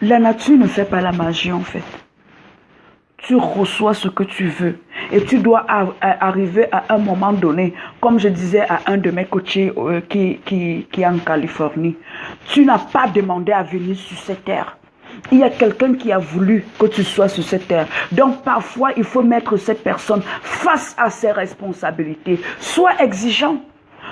La nature ne fait pas la magie en fait. Tu reçois ce que tu veux et tu dois arriver à un moment donné, comme je disais à un de mes coachés qui est en Californie, tu n'as pas demandé à venir sur cette terre. Il y a quelqu'un qui a voulu que tu sois sur cette terre. Donc parfois, il faut mettre cette personne face à ses responsabilités. Sois exigeant.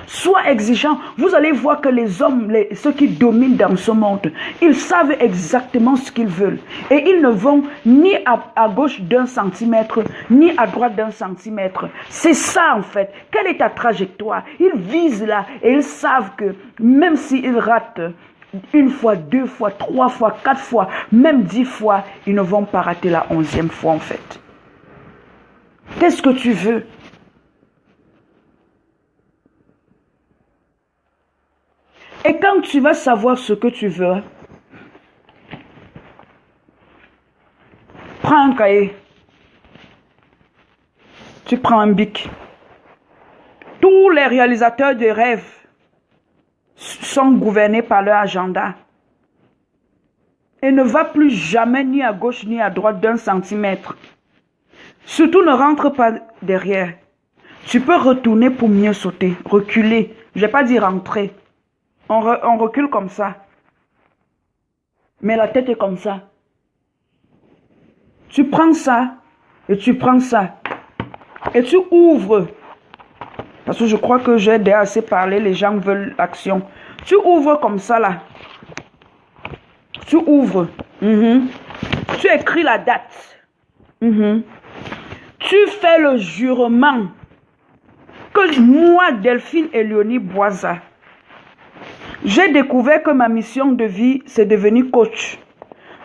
Sois exigeant. Vous allez voir que les hommes, ceux qui dominent dans ce monde, ils savent exactement ce qu'ils veulent. Et ils ne vont ni à gauche d'un centimètre, ni à droite d'un centimètre. C'est ça en fait. Quelle est ta trajectoire? Ils visent là et ils savent que même s'ils ratent une fois, deux fois, trois fois, quatre fois, même 10 fois, ils ne vont pas rater la 11e fois en fait. Qu'est-ce que tu veux? Et quand tu vas savoir ce que tu veux, prends un cahier, tu prends un bic. Tous les réalisateurs de rêves sont gouvernés par leur agenda. Et ne va plus jamais ni à gauche ni à droite d'un centimètre. Surtout ne rentre pas derrière. Tu peux retourner pour mieux sauter, reculer. Je ne vais pas dire rentrer. On recule comme ça. Mais la tête est comme ça. Tu prends ça et tu prends ça. Et tu ouvres. Parce que je crois que j'ai déjà assez parlé, les gens veulent l'action. Tu ouvres comme ça là. Tu ouvres. Tu écris la date. Tu fais le jurement que moi, Delphine et Léonie Boisa, j'ai découvert que ma mission de vie, c'est devenir coach.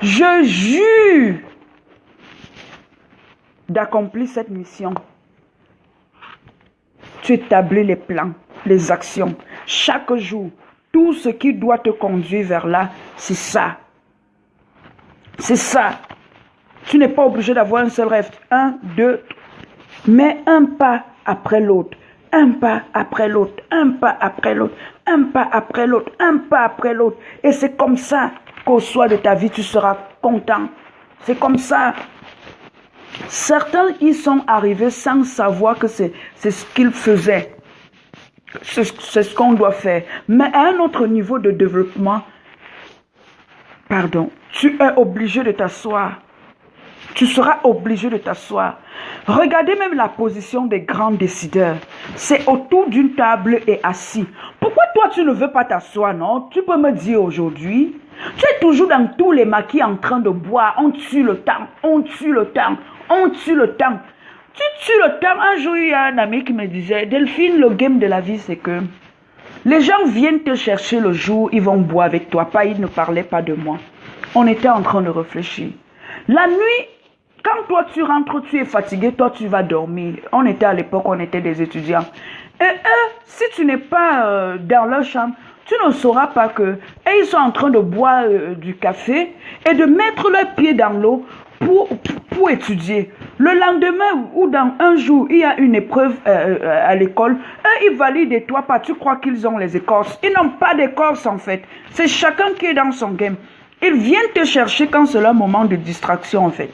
Je jure d'accomplir cette mission. Tu établis les plans, les actions. Chaque jour, tout ce qui doit te conduire vers là, c'est ça. C'est ça. Tu n'es pas obligé d'avoir un seul rêve. 1, 2, mais un pas après l'autre. Un pas après l'autre, un pas après l'autre, un pas après l'autre, un pas après l'autre. Et c'est comme ça qu'au soir de ta vie, tu seras content. C'est comme ça. Certains y sont arrivés sans savoir que c'est ce qu'ils faisaient. C'est ce qu'on doit faire. Mais à un autre niveau de développement, tu es obligé de t'asseoir. Tu seras obligé de t'asseoir. Regardez même la position des grands décideurs. C'est autour d'une table et assis. Pourquoi toi tu ne veux pas t'asseoir, non? Tu peux me dire aujourd'hui. Tu es toujours dans tous les maquis en train de boire. On tue le temps, on tue le temps, on tue le temps. Tu tues le temps. Un jour, il y a un ami qui me disait, Delphine, le game de la vie, c'est que les gens viennent te chercher le jour, ils vont boire avec toi. Pas, ils ne parlaient pas de moi. On était en train de réfléchir. La nuit, quand toi tu rentres, tu es fatigué, toi tu vas dormir. On était à l'époque, on était des étudiants. Et eux, si tu n'es pas dans leur chambre, tu ne sauras pas que et ils sont en train de boire du café et de mettre leurs pieds dans l'eau pour étudier. Le lendemain ou dans un jour, il y a une épreuve à l'école. Eux, ils valident et toi pas. Tu crois qu'ils ont les écorces. Ils n'ont pas d'écorce en fait. C'est chacun qui est dans son game. Ils viennent te chercher quand c'est leur moment de distraction en fait.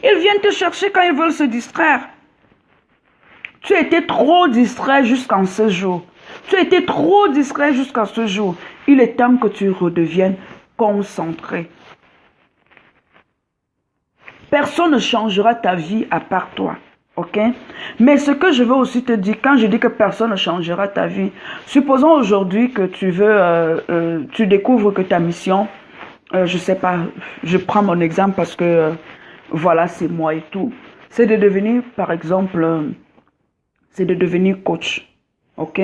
Ils viennent te chercher quand ils veulent se distraire. Tu étais trop distrait jusqu'en ce jour. Tu étais trop distrait jusqu'à ce jour. Il est temps que tu redeviennes concentré. Personne ne changera ta vie à part toi. Ok? Mais ce que je veux aussi te dire, quand je dis que personne ne changera ta vie, supposons aujourd'hui que tu découvres que ta mission, je sais pas, je prends mon exemple parce que voilà, c'est moi et tout. C'est de devenir, par exemple, c'est de devenir coach. Ok?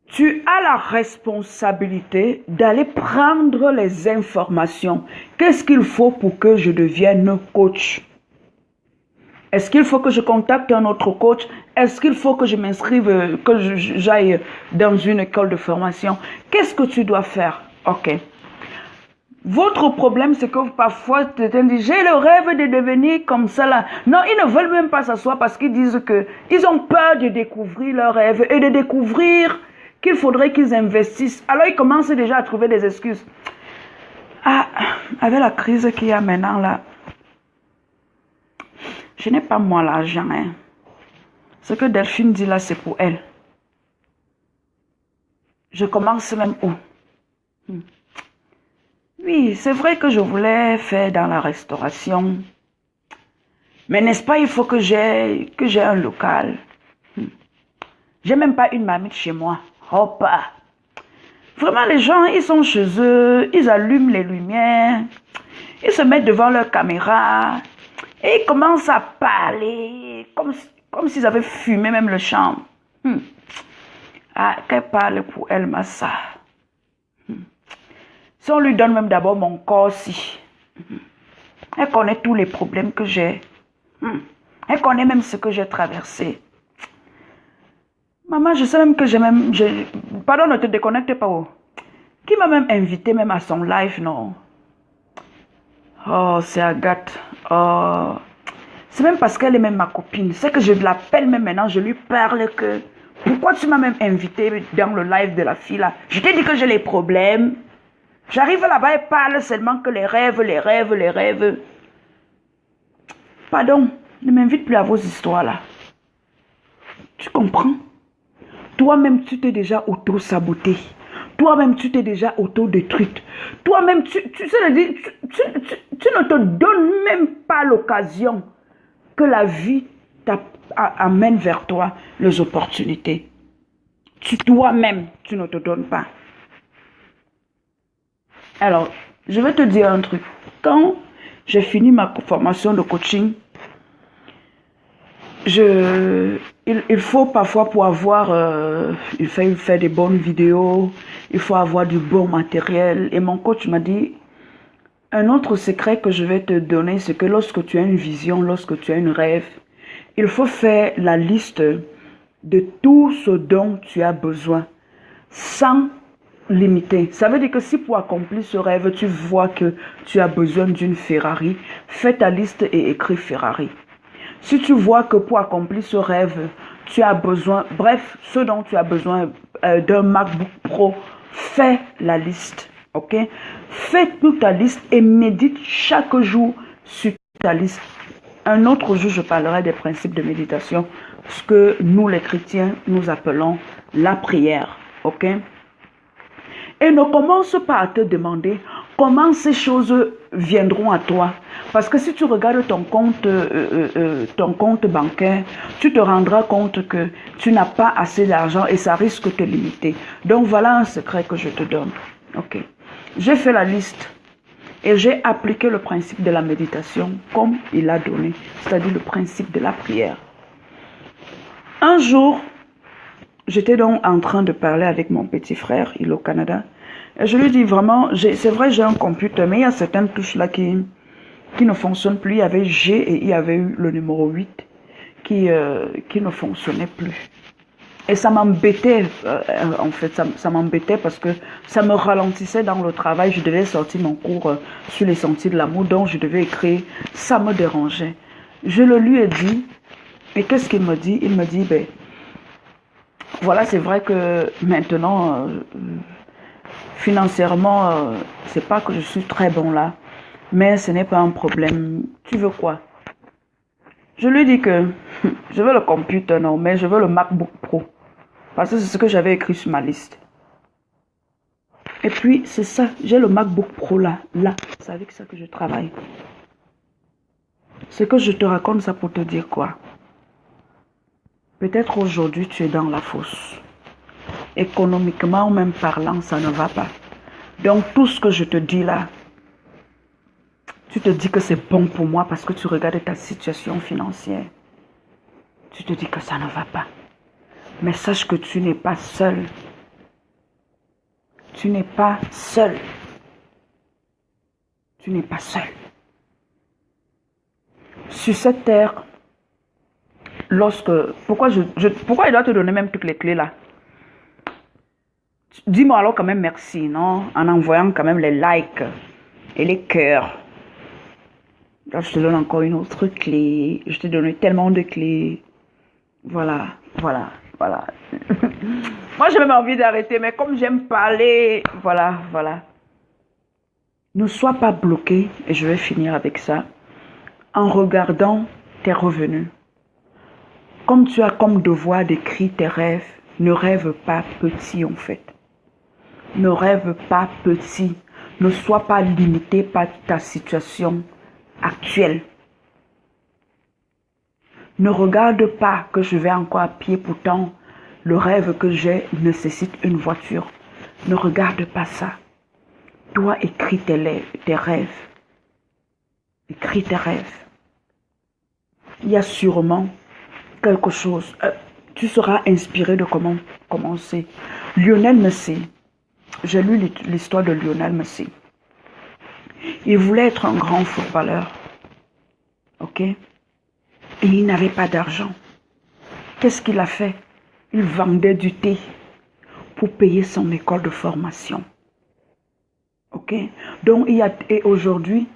Tu as la responsabilité d'aller prendre les informations. Qu'est-ce qu'il faut pour que je devienne coach? Est-ce qu'il faut que je contacte un autre coach? Est-ce qu'il faut que je m'inscrive, j'aille dans une école de formation? Qu'est-ce que tu dois faire? Ok. Votre problème, c'est que parfois, tu te dis, j'ai le rêve de devenir comme ça là. Non, ils ne veulent même pas s'asseoir parce qu'ils disent que ils ont peur de découvrir leur rêve et de découvrir qu'il faudrait qu'ils investissent. Alors, ils commencent déjà à trouver des excuses. Ah, avec la crise qu'il y a maintenant là, je n'ai pas moi l'argent. Hein. Ce que Delphine dit là, c'est pour elle. Je commence même où? Oui, c'est vrai que je voulais faire dans la restauration. Mais n'est-ce pas, il faut que j'ai un local. J'ai même pas une marmite chez moi. Hop. Vraiment, les gens, ils sont chez eux, ils allument les lumières, ils se mettent devant leur caméra et ils commencent à parler comme s'ils avaient fumé même le champ. Ah, qu'elle parle pour elle, Massa. Si on lui donne même d'abord mon corps, si. Elle connaît tous les problèmes que j'ai. Elle connaît même ce que j'ai traversé. Maman, je sais même que j'ai même... Pardon, ne te déconnecte pas. Oh. Qui m'a même invité même à son live, non? Oh, c'est Agathe. Oh. C'est même parce qu'elle est même ma copine. C'est que je l'appelle même maintenant, je lui parle que... Pourquoi tu m'as même invité dans le live de la fille là? Je t'ai dit que j'ai les problèmes. J'arrive là-bas et parle seulement que les rêves, les rêves, les rêves. Pardon, ne m'invite plus à vos histoires là. Tu comprends? Toi-même, tu t'es déjà auto-saboté. Toi-même, tu t'es déjà auto-détruite. Toi-même, tu ne te donnes même pas l'occasion que la vie amène vers toi les opportunités. Toi-même, tu ne te donnes pas. Alors, je vais te dire un truc. Quand j'ai fini ma formation de coaching, il faut parfois pour avoir, il faut faire des bonnes vidéos, il faut avoir du bon matériel. Et mon coach m'a dit, un autre secret que je vais te donner, c'est que lorsque tu as une vision, lorsque tu as un rêve, il faut faire la liste de tout ce dont tu as besoin, sans limiter. Ça veut dire que si pour accomplir ce rêve, tu vois que tu as besoin d'une Ferrari, fais ta liste et écris Ferrari. Si tu vois que pour accomplir ce rêve, tu as besoin, bref, ce dont tu as besoin d'un MacBook Pro, fais la liste, ok? Fais toute ta liste et médite chaque jour sur ta liste. Un autre jour, je parlerai des principes de méditation, ce que nous les chrétiens, nous appelons la prière, ok? Et ne commence pas à te demander comment ces choses viendront à toi. Parce que si tu regardes ton compte bancaire, tu te rendras compte que tu n'as pas assez d'argent et ça risque de te limiter. Donc voilà un secret que je te donne. Ok. J'ai fait la liste et j'ai appliqué le principe de la méditation comme il a donné, c'est-à-dire le principe de la prière. Un jour, j'étais donc en train de parler avec mon petit frère, il est au Canada. Et je lui dis vraiment, c'est vrai, j'ai un computer, mais il y a certaines touches là qui ne fonctionnent plus. Il y avait G et il y avait eu le numéro 8 qui ne fonctionnait plus. Et ça m'embêtait, en fait, ça m'embêtait parce que ça me ralentissait dans le travail. Je devais sortir mon cours sur les sentiers de l'amour, donc je devais écrire. Ça me dérangeait. Je le lui ai dit, et qu'est-ce qu'il me dit? Il me dit, ben, voilà, c'est vrai que maintenant, financièrement, c'est pas que je suis très bon là, mais ce n'est pas un problème. Tu veux quoi? Je lui dis que je veux le computer, non, mais je veux le MacBook Pro. Parce que c'est ce que j'avais écrit sur ma liste. Et puis, c'est ça, j'ai le MacBook Pro là, c'est avec ça que je travaille. C'est que je te raconte ça pour te dire quoi? Peut-être aujourd'hui tu es dans la fosse. Économiquement ou même parlant, ça ne va pas. Donc tout ce que je te dis là, tu te dis que c'est bon pour moi parce que tu regardes ta situation financière. Tu te dis que ça ne va pas. Mais sache que tu n'es pas seul. Tu n'es pas seul. Tu n'es pas seul. Sur cette terre, pourquoi pourquoi il doit te donner même toutes les clés là? Dis-moi alors quand même merci, non? En envoyant quand même les likes et les cœurs. Là, je te donne encore une autre clé. Je t'ai donné tellement de clés. Voilà. Moi, j'ai même envie d'arrêter, mais comme j'aime parler, voilà. Ne sois pas bloqué, et je vais finir avec ça, en regardant tes revenus. Comme tu as comme devoir d'écrire tes rêves, ne rêve pas petit en fait. Ne rêve pas petit. Ne sois pas limité par ta situation actuelle. Ne regarde pas que je vais encore à pied, pourtant le rêve que j'ai nécessite une voiture. Ne regarde pas ça. Toi, écris tes rêves. Écris tes rêves. Il y a sûrement quelque chose. Tu seras inspiré de comment commencer. Lionel Messi. J'ai lu l'histoire de Lionel Messi. Il voulait être un grand footballeur. Ok? Et il n'avait pas d'argent. Qu'est-ce qu'il a fait? Il vendait du thé pour payer son école de formation. Ok? Donc, et aujourd'hui,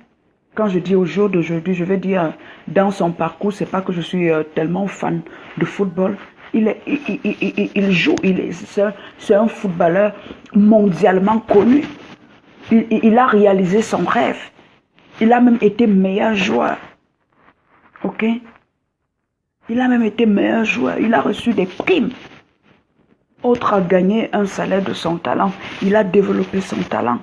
quand je dis au jour d'aujourd'hui, je vais dire dans son parcours, c'est pas que je suis tellement fan de football. Il joue, c'est un footballeur mondialement connu. Il a réalisé son rêve. Il a même été meilleur joueur. Ok? Il a même été meilleur joueur. Il a reçu des primes. Autre a gagné un salaire de son talent. Il a développé son talent.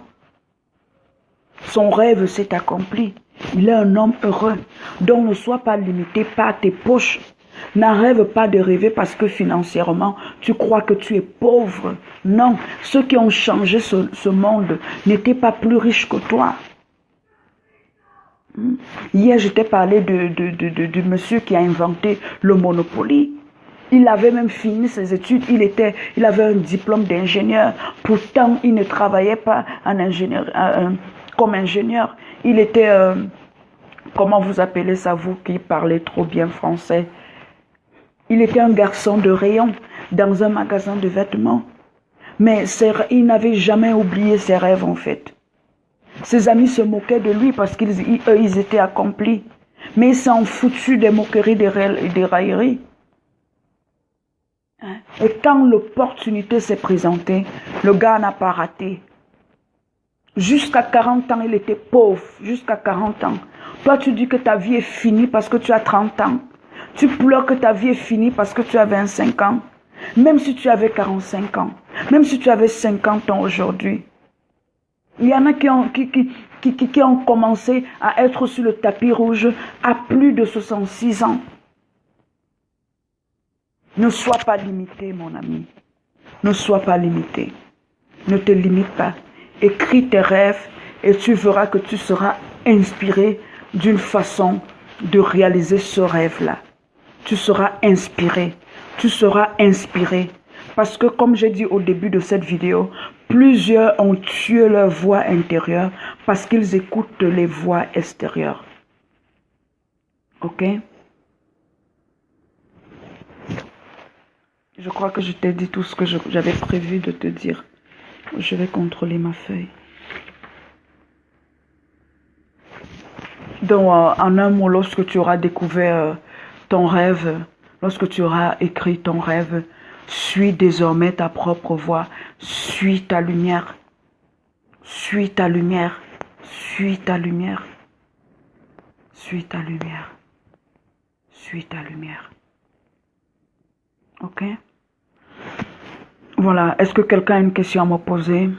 Son rêve s'est accompli. Il est un homme heureux. Donc ne sois pas limité par tes poches. N'arrête pas de rêver parce que financièrement, tu crois que tu es pauvre. Non, ceux qui ont changé ce monde n'étaient pas plus riches que toi. Hier, je t'ai parlé du monsieur qui a inventé le Monopoly. Il avait même fini ses études, il avait un diplôme d'ingénieur. Pourtant, il ne travaillait pas comme ingénieur. Il était, comment vous appelez ça, vous qui parlez trop bien français? Il était un garçon de rayon dans un magasin de vêtements. Mais il n'avait jamais oublié ses rêves en fait. Ses amis se moquaient de lui parce qu'ils étaient accomplis. Mais ils s'en foutu des moqueries, des railleries. Et quand l'opportunité s'est présentée, le gars n'a pas raté. Jusqu'à 40 ans, il était pauvre. Jusqu'à 40 ans. Toi, tu dis que ta vie est finie parce que tu as 30 ans. Tu pleures que ta vie est finie parce que tu as 25 ans. Même si tu avais 45 ans. Même si tu avais 50 ans aujourd'hui. Il y en a qui ont commencé à être sur le tapis rouge à plus de 66 ans. Ne sois pas limité, mon ami. Ne sois pas limité. Ne te limite pas. Écris tes rêves et tu verras que tu seras inspiré d'une façon de réaliser ce rêve-là. Tu seras inspiré. Tu seras inspiré. Parce que comme j'ai dit au début de cette vidéo, plusieurs ont tué leur voix intérieure parce qu'ils écoutent les voix extérieures. Ok? Je crois que je t'ai dit tout ce que j'avais prévu de te dire. Je vais contrôler ma feuille. Donc, en un mot, lorsque tu auras découvert ton rêve, lorsque tu auras écrit ton rêve, suis désormais ta propre voix. Suis ta lumière. Suis ta lumière. Suis ta lumière. Suis ta lumière. Suis ta lumière. Ok? Voilà. Est-ce que quelqu'un a une question à me poser?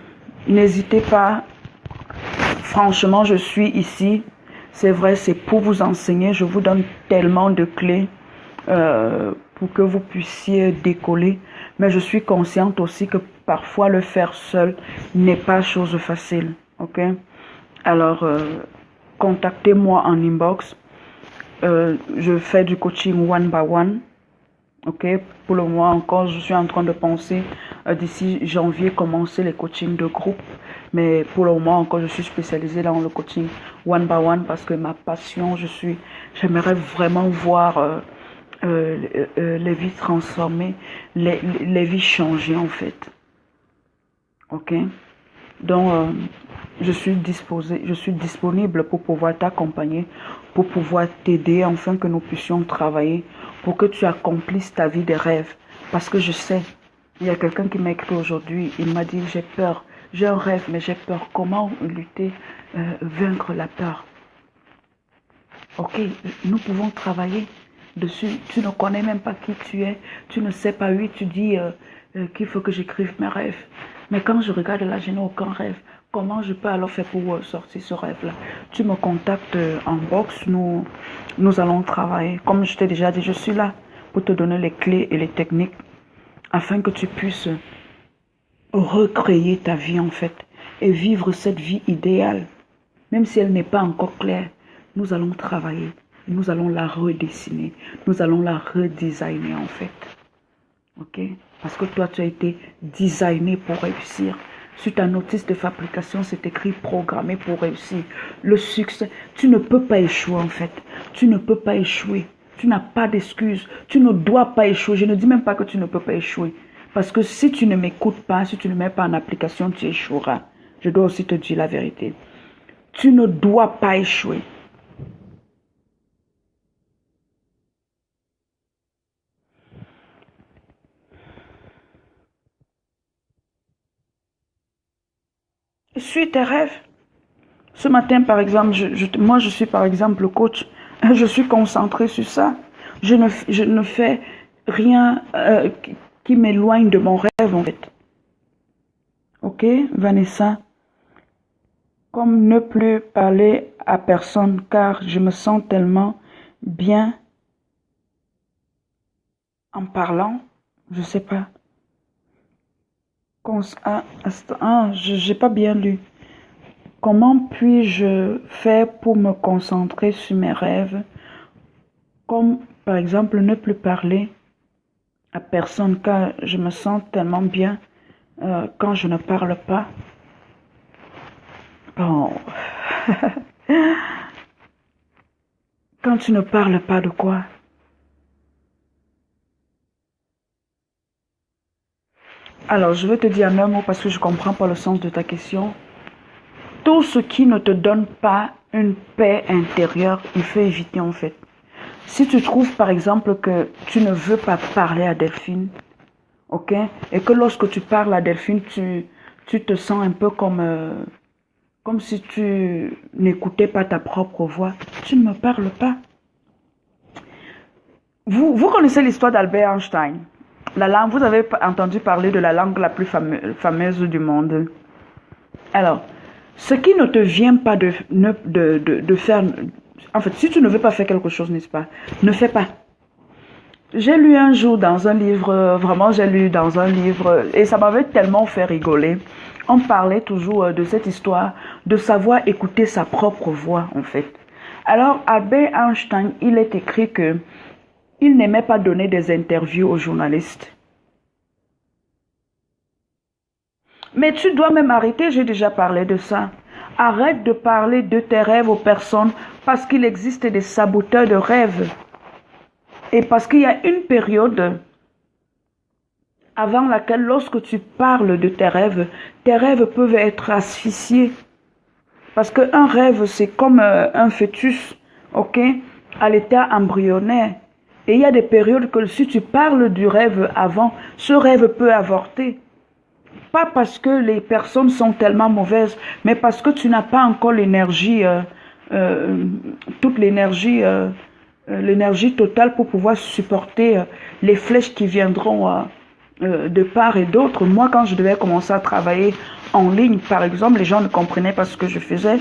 N'hésitez pas. Franchement, je suis ici. C'est vrai, c'est pour vous enseigner. Je vous donne tellement de clés pour que vous puissiez décoller. Mais je suis consciente aussi que parfois le faire seul n'est pas chose facile. Ok? Alors, contactez-moi en inbox. Je fais du coaching one by one. Ok, pour le moment encore, je suis en train de penser d'ici janvier commencer les coachings de groupe. Mais pour le moment encore, je suis spécialisée dans le coaching one by one parce que ma passion, j'aimerais vraiment voir les vies transformées, les vies changer en fait. Ok, donc je suis disponible pour pouvoir t'accompagner, pour pouvoir t'aider afin que nous puissions travailler pour que tu accomplisses ta vie de rêve. Parce que je sais, il y a quelqu'un qui m'a écrit aujourd'hui, il m'a dit j'ai peur, j'ai un rêve mais j'ai peur. Comment lutter, vaincre la peur? Ok, nous pouvons travailler dessus. Tu ne connais même pas qui tu es, tu ne sais pas, oui, tu dis qu'il faut que j'écrive mes rêves. Mais quand je regarde là, je n'ai aucun rêve. Comment je peux alors faire pour sortir ce rêve-là? Tu me contactes en box, nous allons travailler. Comme je t'ai déjà dit, je suis là pour te donner les clés et les techniques afin que tu puisses recréer ta vie en fait et vivre cette vie idéale. Même si elle n'est pas encore claire, nous allons travailler, nous allons la redessiner, nous allons la redesigner en fait. Ok? Parce que toi, tu as été designé pour réussir. Sur ta notice de fabrication, c'est écrit programmé pour réussir. Le succès, tu ne peux pas échouer en fait. Tu ne peux pas échouer. Tu n'as pas d'excuses. Tu ne dois pas échouer. Je ne dis même pas que tu ne peux pas échouer. Parce que si tu ne m'écoutes pas, si tu ne mets pas en application, tu échoueras. Je dois aussi te dire la vérité. Tu ne dois pas échouer. Suis tes rêves. Ce matin, par exemple, moi, je suis par exemple le coach. Je suis concentrée sur ça. Je ne fais rien qui m'éloigne de mon rêve, en fait. Ok, Vanessa? Comme ne plus parler à personne, car je me sens tellement bien en parlant. Je sais pas. J'ai pas bien lu. Comment puis-je faire pour me concentrer sur mes rêves? Comme par exemple ne plus parler à personne car je me sens tellement bien quand je ne parle pas. Bon. Quand tu ne parles pas de quoi? Alors, je vais te dire un mot parce que je ne comprends pas le sens de ta question. Tout ce qui ne te donne pas une paix intérieure, il faut éviter en fait. Si tu trouves par exemple que tu ne veux pas parler à Delphine, ok, et que lorsque tu parles à Delphine, tu te sens un peu comme si tu n'écoutais pas ta propre voix, tu ne me parles pas. Vous connaissez l'histoire d'Albert Einstein. La langue, vous avez entendu parler de la langue la plus fameuse du monde. Alors, ce qui ne te vient pas de faire... En fait, si tu ne veux pas faire quelque chose, n'est-ce pas? Ne fais pas. J'ai lu un jour dans un livre, vraiment j'ai lu dans un livre, et ça m'avait tellement fait rigoler. On parlait toujours de cette histoire de savoir écouter sa propre voix, en fait. Alors, Albert Einstein, il est écrit que il n'aimait pas donner des interviews aux journalistes. Mais tu dois même arrêter, j'ai déjà parlé de ça. Arrête de parler de tes rêves aux personnes parce qu'il existe des saboteurs de rêves. Et parce qu'il y a une période avant laquelle lorsque tu parles de tes rêves peuvent être asphyxiés. Parce qu'un rêve, c'est comme un fœtus, ok, à l'état embryonnaire. Et il y a des périodes que si tu parles du rêve avant, ce rêve peut avorter. Pas parce que les personnes sont tellement mauvaises, mais parce que tu n'as pas encore l'énergie, toute l'énergie, l'énergie totale pour pouvoir supporter les flèches qui viendront de part et d'autre. Moi, quand je devais commencer à travailler en ligne, par exemple, les gens ne comprenaient pas ce que je faisais.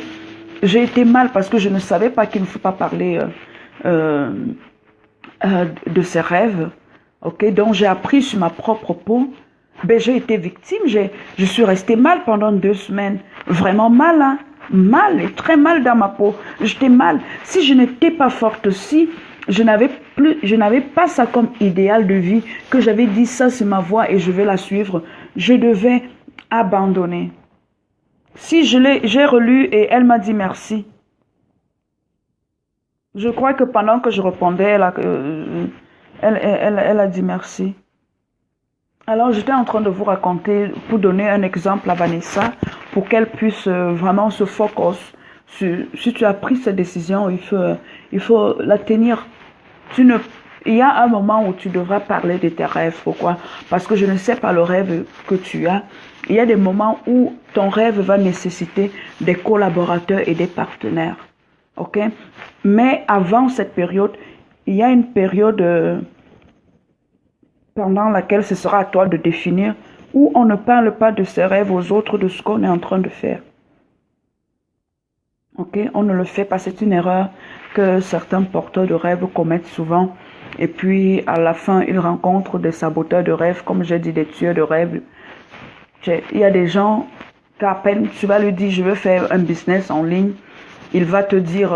j'ai été mal parce que je ne savais pas qu'il ne faut pas parler de ses rêves. Ok, donc j'ai appris sur ma propre peau. Ben, j'ai été victime. Je suis restée mal pendant 2 semaines. Vraiment mal, hein? Mal et très mal dans ma peau. J'étais mal. Si je n'étais pas forte aussi, je n'avais pas ça comme idéal de vie, que j'avais dit ça c'est ma voie et je vais la suivre. Je devais abandonner. Si j'ai relu et elle m'a dit merci. Je crois que pendant que je répondais, elle a dit merci. Alors, j'étais en train de vous raconter, pour donner un exemple à Vanessa, pour qu'elle puisse vraiment se focus. Si tu as pris cette décision, il faut la tenir. Il y a un moment où tu devras parler de tes rêves. Pourquoi? Parce que je ne sais pas le rêve que tu as. Il y a des moments où ton rêve va nécessiter des collaborateurs et des partenaires. Ok? Mais avant cette période, il y a une période pendant laquelle ce sera à toi de définir, où on ne parle pas de ses rêves aux autres, de ce qu'on est en train de faire. Ok? On ne le fait pas, c'est une erreur que certains porteurs de rêves commettent souvent. Et puis, à la fin, ils rencontrent des saboteurs de rêves, comme j'ai dit, des tueurs de rêves. Il y a des gens qu'à peine tu vas lui dire, je veux faire un business en ligne, il va te dire,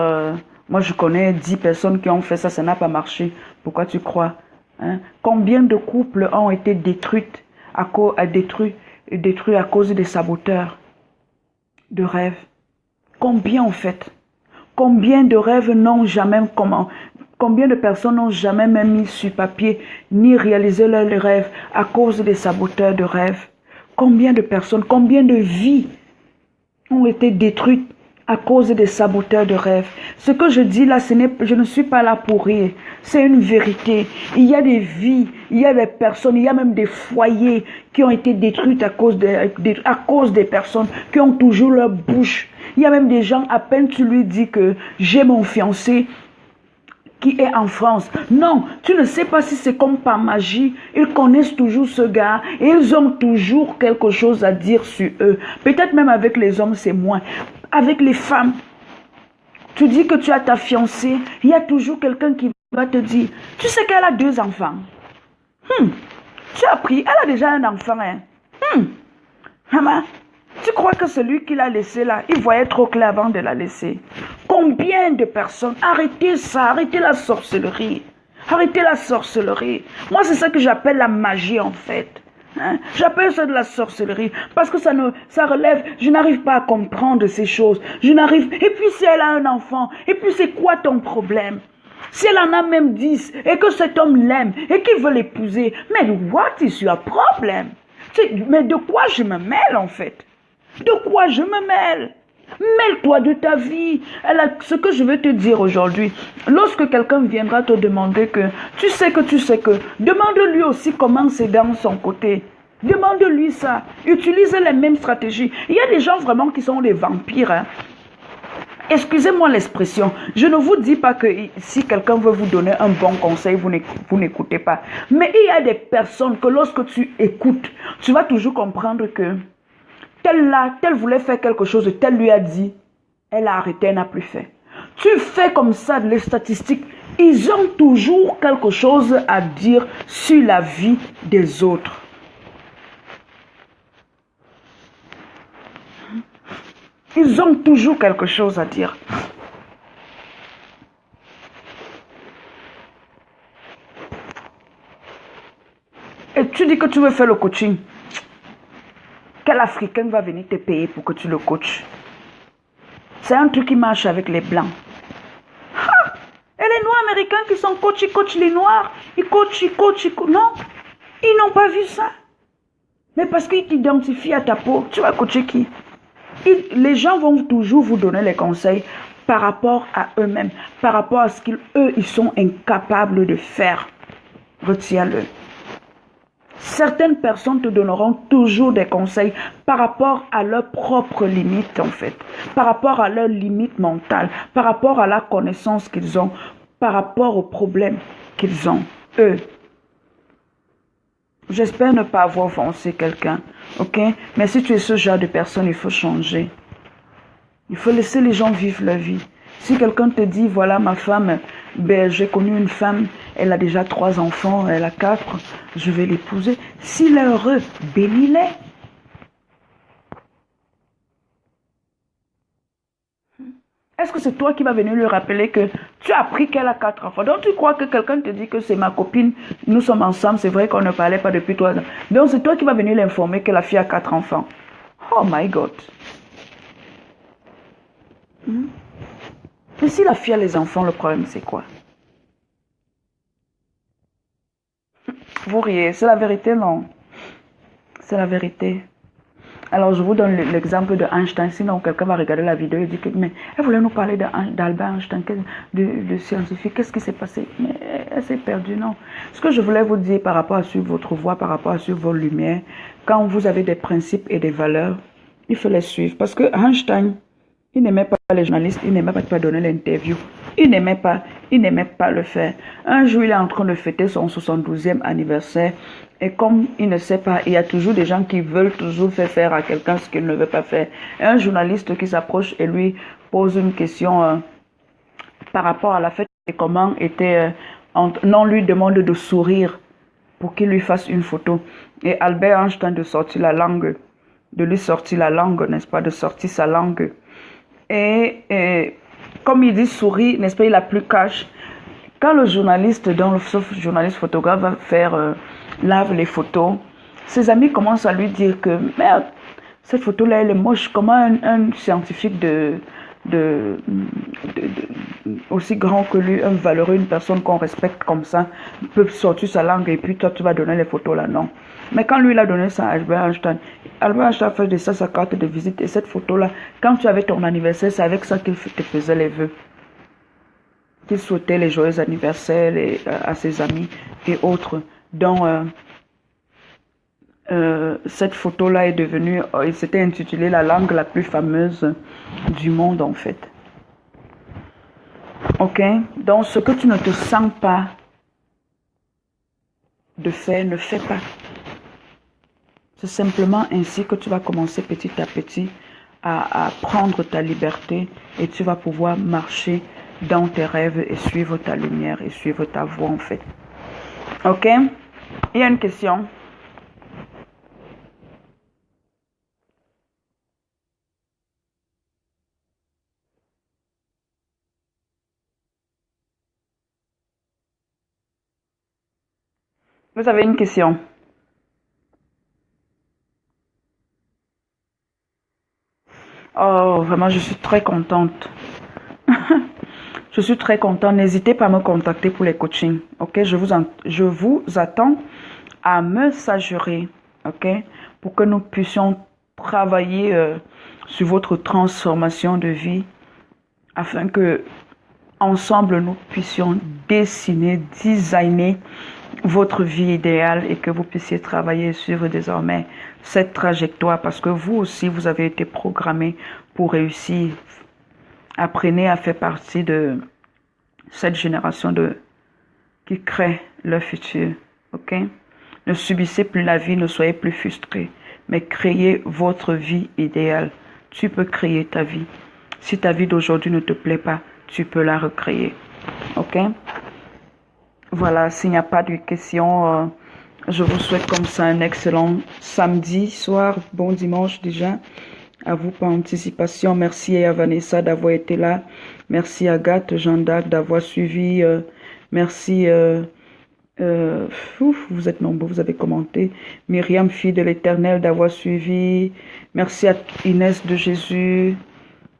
moi je connais 10 personnes qui ont fait ça, ça n'a pas marché. Pourquoi tu crois? Hein? Combien de couples ont été détruits à cause des saboteurs de rêves? Combien en fait? Combien de rêves n'ont jamais combien de personnes n'ont jamais même mis sur papier ni réalisé leurs rêves à cause des saboteurs de rêves? Combien de personnes, combien de vies ont été détruites à cause des saboteurs de rêves? Ce que je dis là, je ne suis pas là pour rire. C'est une vérité. Il y a des vies, il y a des personnes, il y a même des foyers qui ont été détruits à cause des personnes qui ont toujours leur bouche. Il y a même des gens, à peine tu lui dis que j'ai mon fiancé qui est en France. Non, tu ne sais pas si c'est comme par magie. Ils connaissent toujours ce gars et ils ont toujours quelque chose à dire sur eux. Peut-être même avec les hommes, c'est moins. Avec les femmes, tu dis que tu as ta fiancée, il y a toujours quelqu'un qui va te dire, tu sais qu'elle a 2 enfants. Tu as pris, elle a déjà un enfant. Maman, tu crois que celui qui l'a laissé là, il voyait trop clair avant de la laisser? Combien de personnes? Arrêtez ça, arrêtez la sorcellerie. Arrêtez la sorcellerie. Moi, c'est ça que j'appelle la magie en fait. Hein? J'appelle ça de la sorcellerie parce que ça relève, je n'arrive pas à comprendre ces choses. Et puis si elle a un enfant, et puis c'est quoi ton problème? Si elle en a même 10 et que cet homme l'aime et qu'il veut l'épouser, mais what is your problem? Mais de quoi je me mêle en fait? De quoi je me mêle? Mêle-toi de ta vie. Ce que je veux te dire aujourd'hui, lorsque quelqu'un viendra te demander tu sais que, demande-lui aussi comment c'est dans son côté. Demande-lui ça. Utilise les mêmes stratégies. Il y a des gens vraiment qui sont des vampires. Hein. Excusez-moi l'expression. Je ne vous dis pas que si quelqu'un veut vous donner un bon conseil, vous n'écoutez pas. Mais il y a des personnes que lorsque tu écoutes, tu vas toujours comprendre que tel voulait faire quelque chose, tel lui a dit, elle a arrêté, elle n'a plus fait. Tu fais comme ça, les statistiques, ils ont toujours quelque chose à dire sur la vie des autres. Ils ont toujours quelque chose à dire. Et tu dis que tu veux faire le coaching. Quel Africain va venir te payer pour que tu le coaches? C'est un truc qui marche avec les Blancs. Et les Noirs américains qui sont coachs, ils coachent les Noirs. Ils coachent. Non, ils n'ont pas vu ça. Mais parce qu'ils t'identifient à ta peau, tu vas coacher qui? Les gens vont toujours vous donner les conseils par rapport à eux-mêmes, par rapport à ce ils sont incapables de faire. Retiens-le. Certaines personnes te donneront toujours des conseils par rapport à leurs propres limites en fait, par rapport à leurs limites mentales, par rapport à la connaissance qu'ils ont, par rapport aux problèmes qu'ils ont, eux. J'espère ne pas avoir offensé quelqu'un, ok? Mais si tu es ce genre de personne, il faut changer. Il faut laisser les gens vivre leur vie. Si quelqu'un te dit, voilà ma femme, ben, j'ai connu une femme, elle a déjà 3 enfants, elle a 4, je vais l'épouser. S'il est heureux, bénis-les. Est-ce que c'est toi qui vas venir lui rappeler que tu as appris qu'elle a 4 enfants? Donc tu crois que quelqu'un te dit que c'est ma copine, nous sommes ensemble, c'est vrai qu'on ne parlait pas depuis 3 ans. Donc c'est toi qui vas venir l'informer que la fille a 4 enfants. Oh my God. Et si la fille a les enfants, le problème c'est quoi? Vous riez, c'est la vérité, non? C'est la vérité. Alors, je vous donne l'exemple de Einstein. Sinon, quelqu'un va regarder la vidéo et dire que, mais elle voulait nous parler d'Albert Einstein, de scientifique. Qu'est-ce qui s'est passé? Mais elle s'est perdue, non. Ce que je voulais vous dire par rapport à suivre votre voie, par rapport à suivre vos lumières, quand vous avez des principes et des valeurs, il faut les suivre. Parce que Einstein, il n'aimait pas les journalistes, il n'aimait pas donner l'interview. Il n'aimait pas le faire. Un jour, il est en train de fêter son 72e anniversaire. Et comme il ne sait pas, il y a toujours des gens qui veulent toujours faire à quelqu'un ce qu'il ne veut pas faire. Et un journaliste qui s'approche et lui pose une question par rapport à la fête et comment était... non, lui demande de sourire pour qu'il lui fasse une photo. Et Albert Einstein de sortir la langue, de lui sortir la langue, n'est-ce pas, de sortir sa langue. Et comme il dit souris, n'est-ce pas, il a plus cash. Quand le journaliste, sauf journaliste photographe, va faire lave les photos, ses amis commencent à lui dire que merde, cette photo-là elle est moche. Comment un scientifique aussi grand que lui, un valeureux, une personne qu'on respecte comme ça, peut sortir sa langue et puis toi tu vas donner les photos là, non. Mais quand lui il a donné ça à Albert Einstein fait de ça sa carte de visite. Et cette photo-là, quand tu avais ton anniversaire, c'est avec ça qu'il te faisait les vœux. Qu'il souhaitait les joyeux anniversaires à ses amis et autres. Donc, cette photo-là est devenue, il s'était intitulé la langue la plus fameuse du monde en fait. Ok? Donc, ce que tu ne te sens pas de faire, ne fais pas. C'est simplement ainsi que tu vas commencer petit à petit à prendre ta liberté et tu vas pouvoir marcher dans tes rêves et suivre ta lumière et suivre ta voie en fait. Ok? Il y a une question. Vous avez une question? Oh, vraiment, je suis très contente. Je suis très contente. N'hésitez pas à me contacter pour les coachings. Ok, je vous attends à me s'ajurer. Ok, pour que nous puissions travailler sur votre transformation de vie afin que ensemble nous puissions dessiner, designer votre vie idéale et que vous puissiez travailler et suivre désormais cette trajectoire parce que vous aussi vous avez été programmé pour réussir. Apprenez à faire partie de cette génération qui crée leur futur. Ok? Ne subissez plus la vie, ne soyez plus frustrés, mais créez votre vie idéale. Tu peux créer ta vie. Si ta vie d'aujourd'hui ne te plaît pas, tu peux la recréer. Ok? Voilà, s'il n'y a pas de questions, je vous souhaite comme ça un excellent samedi soir, bon dimanche déjà. À vous par anticipation. Merci à Vanessa d'avoir été là. Merci à Agathe, Jeanne d'Arc d'avoir suivi. Merci. Vous êtes nombreux, vous avez commenté. Myriam, fille de l'Éternel, d'avoir suivi. Merci à Inès de Jésus.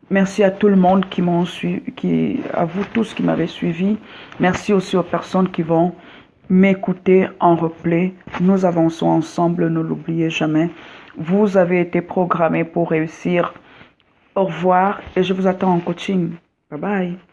Merci à tout le monde qui m'ont suivi, à vous tous qui m'avez suivi. Merci aussi aux personnes qui vont m'écouter en replay. Nous avançons ensemble, ne l'oubliez jamais. Vous avez été programmé pour réussir. Au revoir et je vous attends en coaching. Bye bye.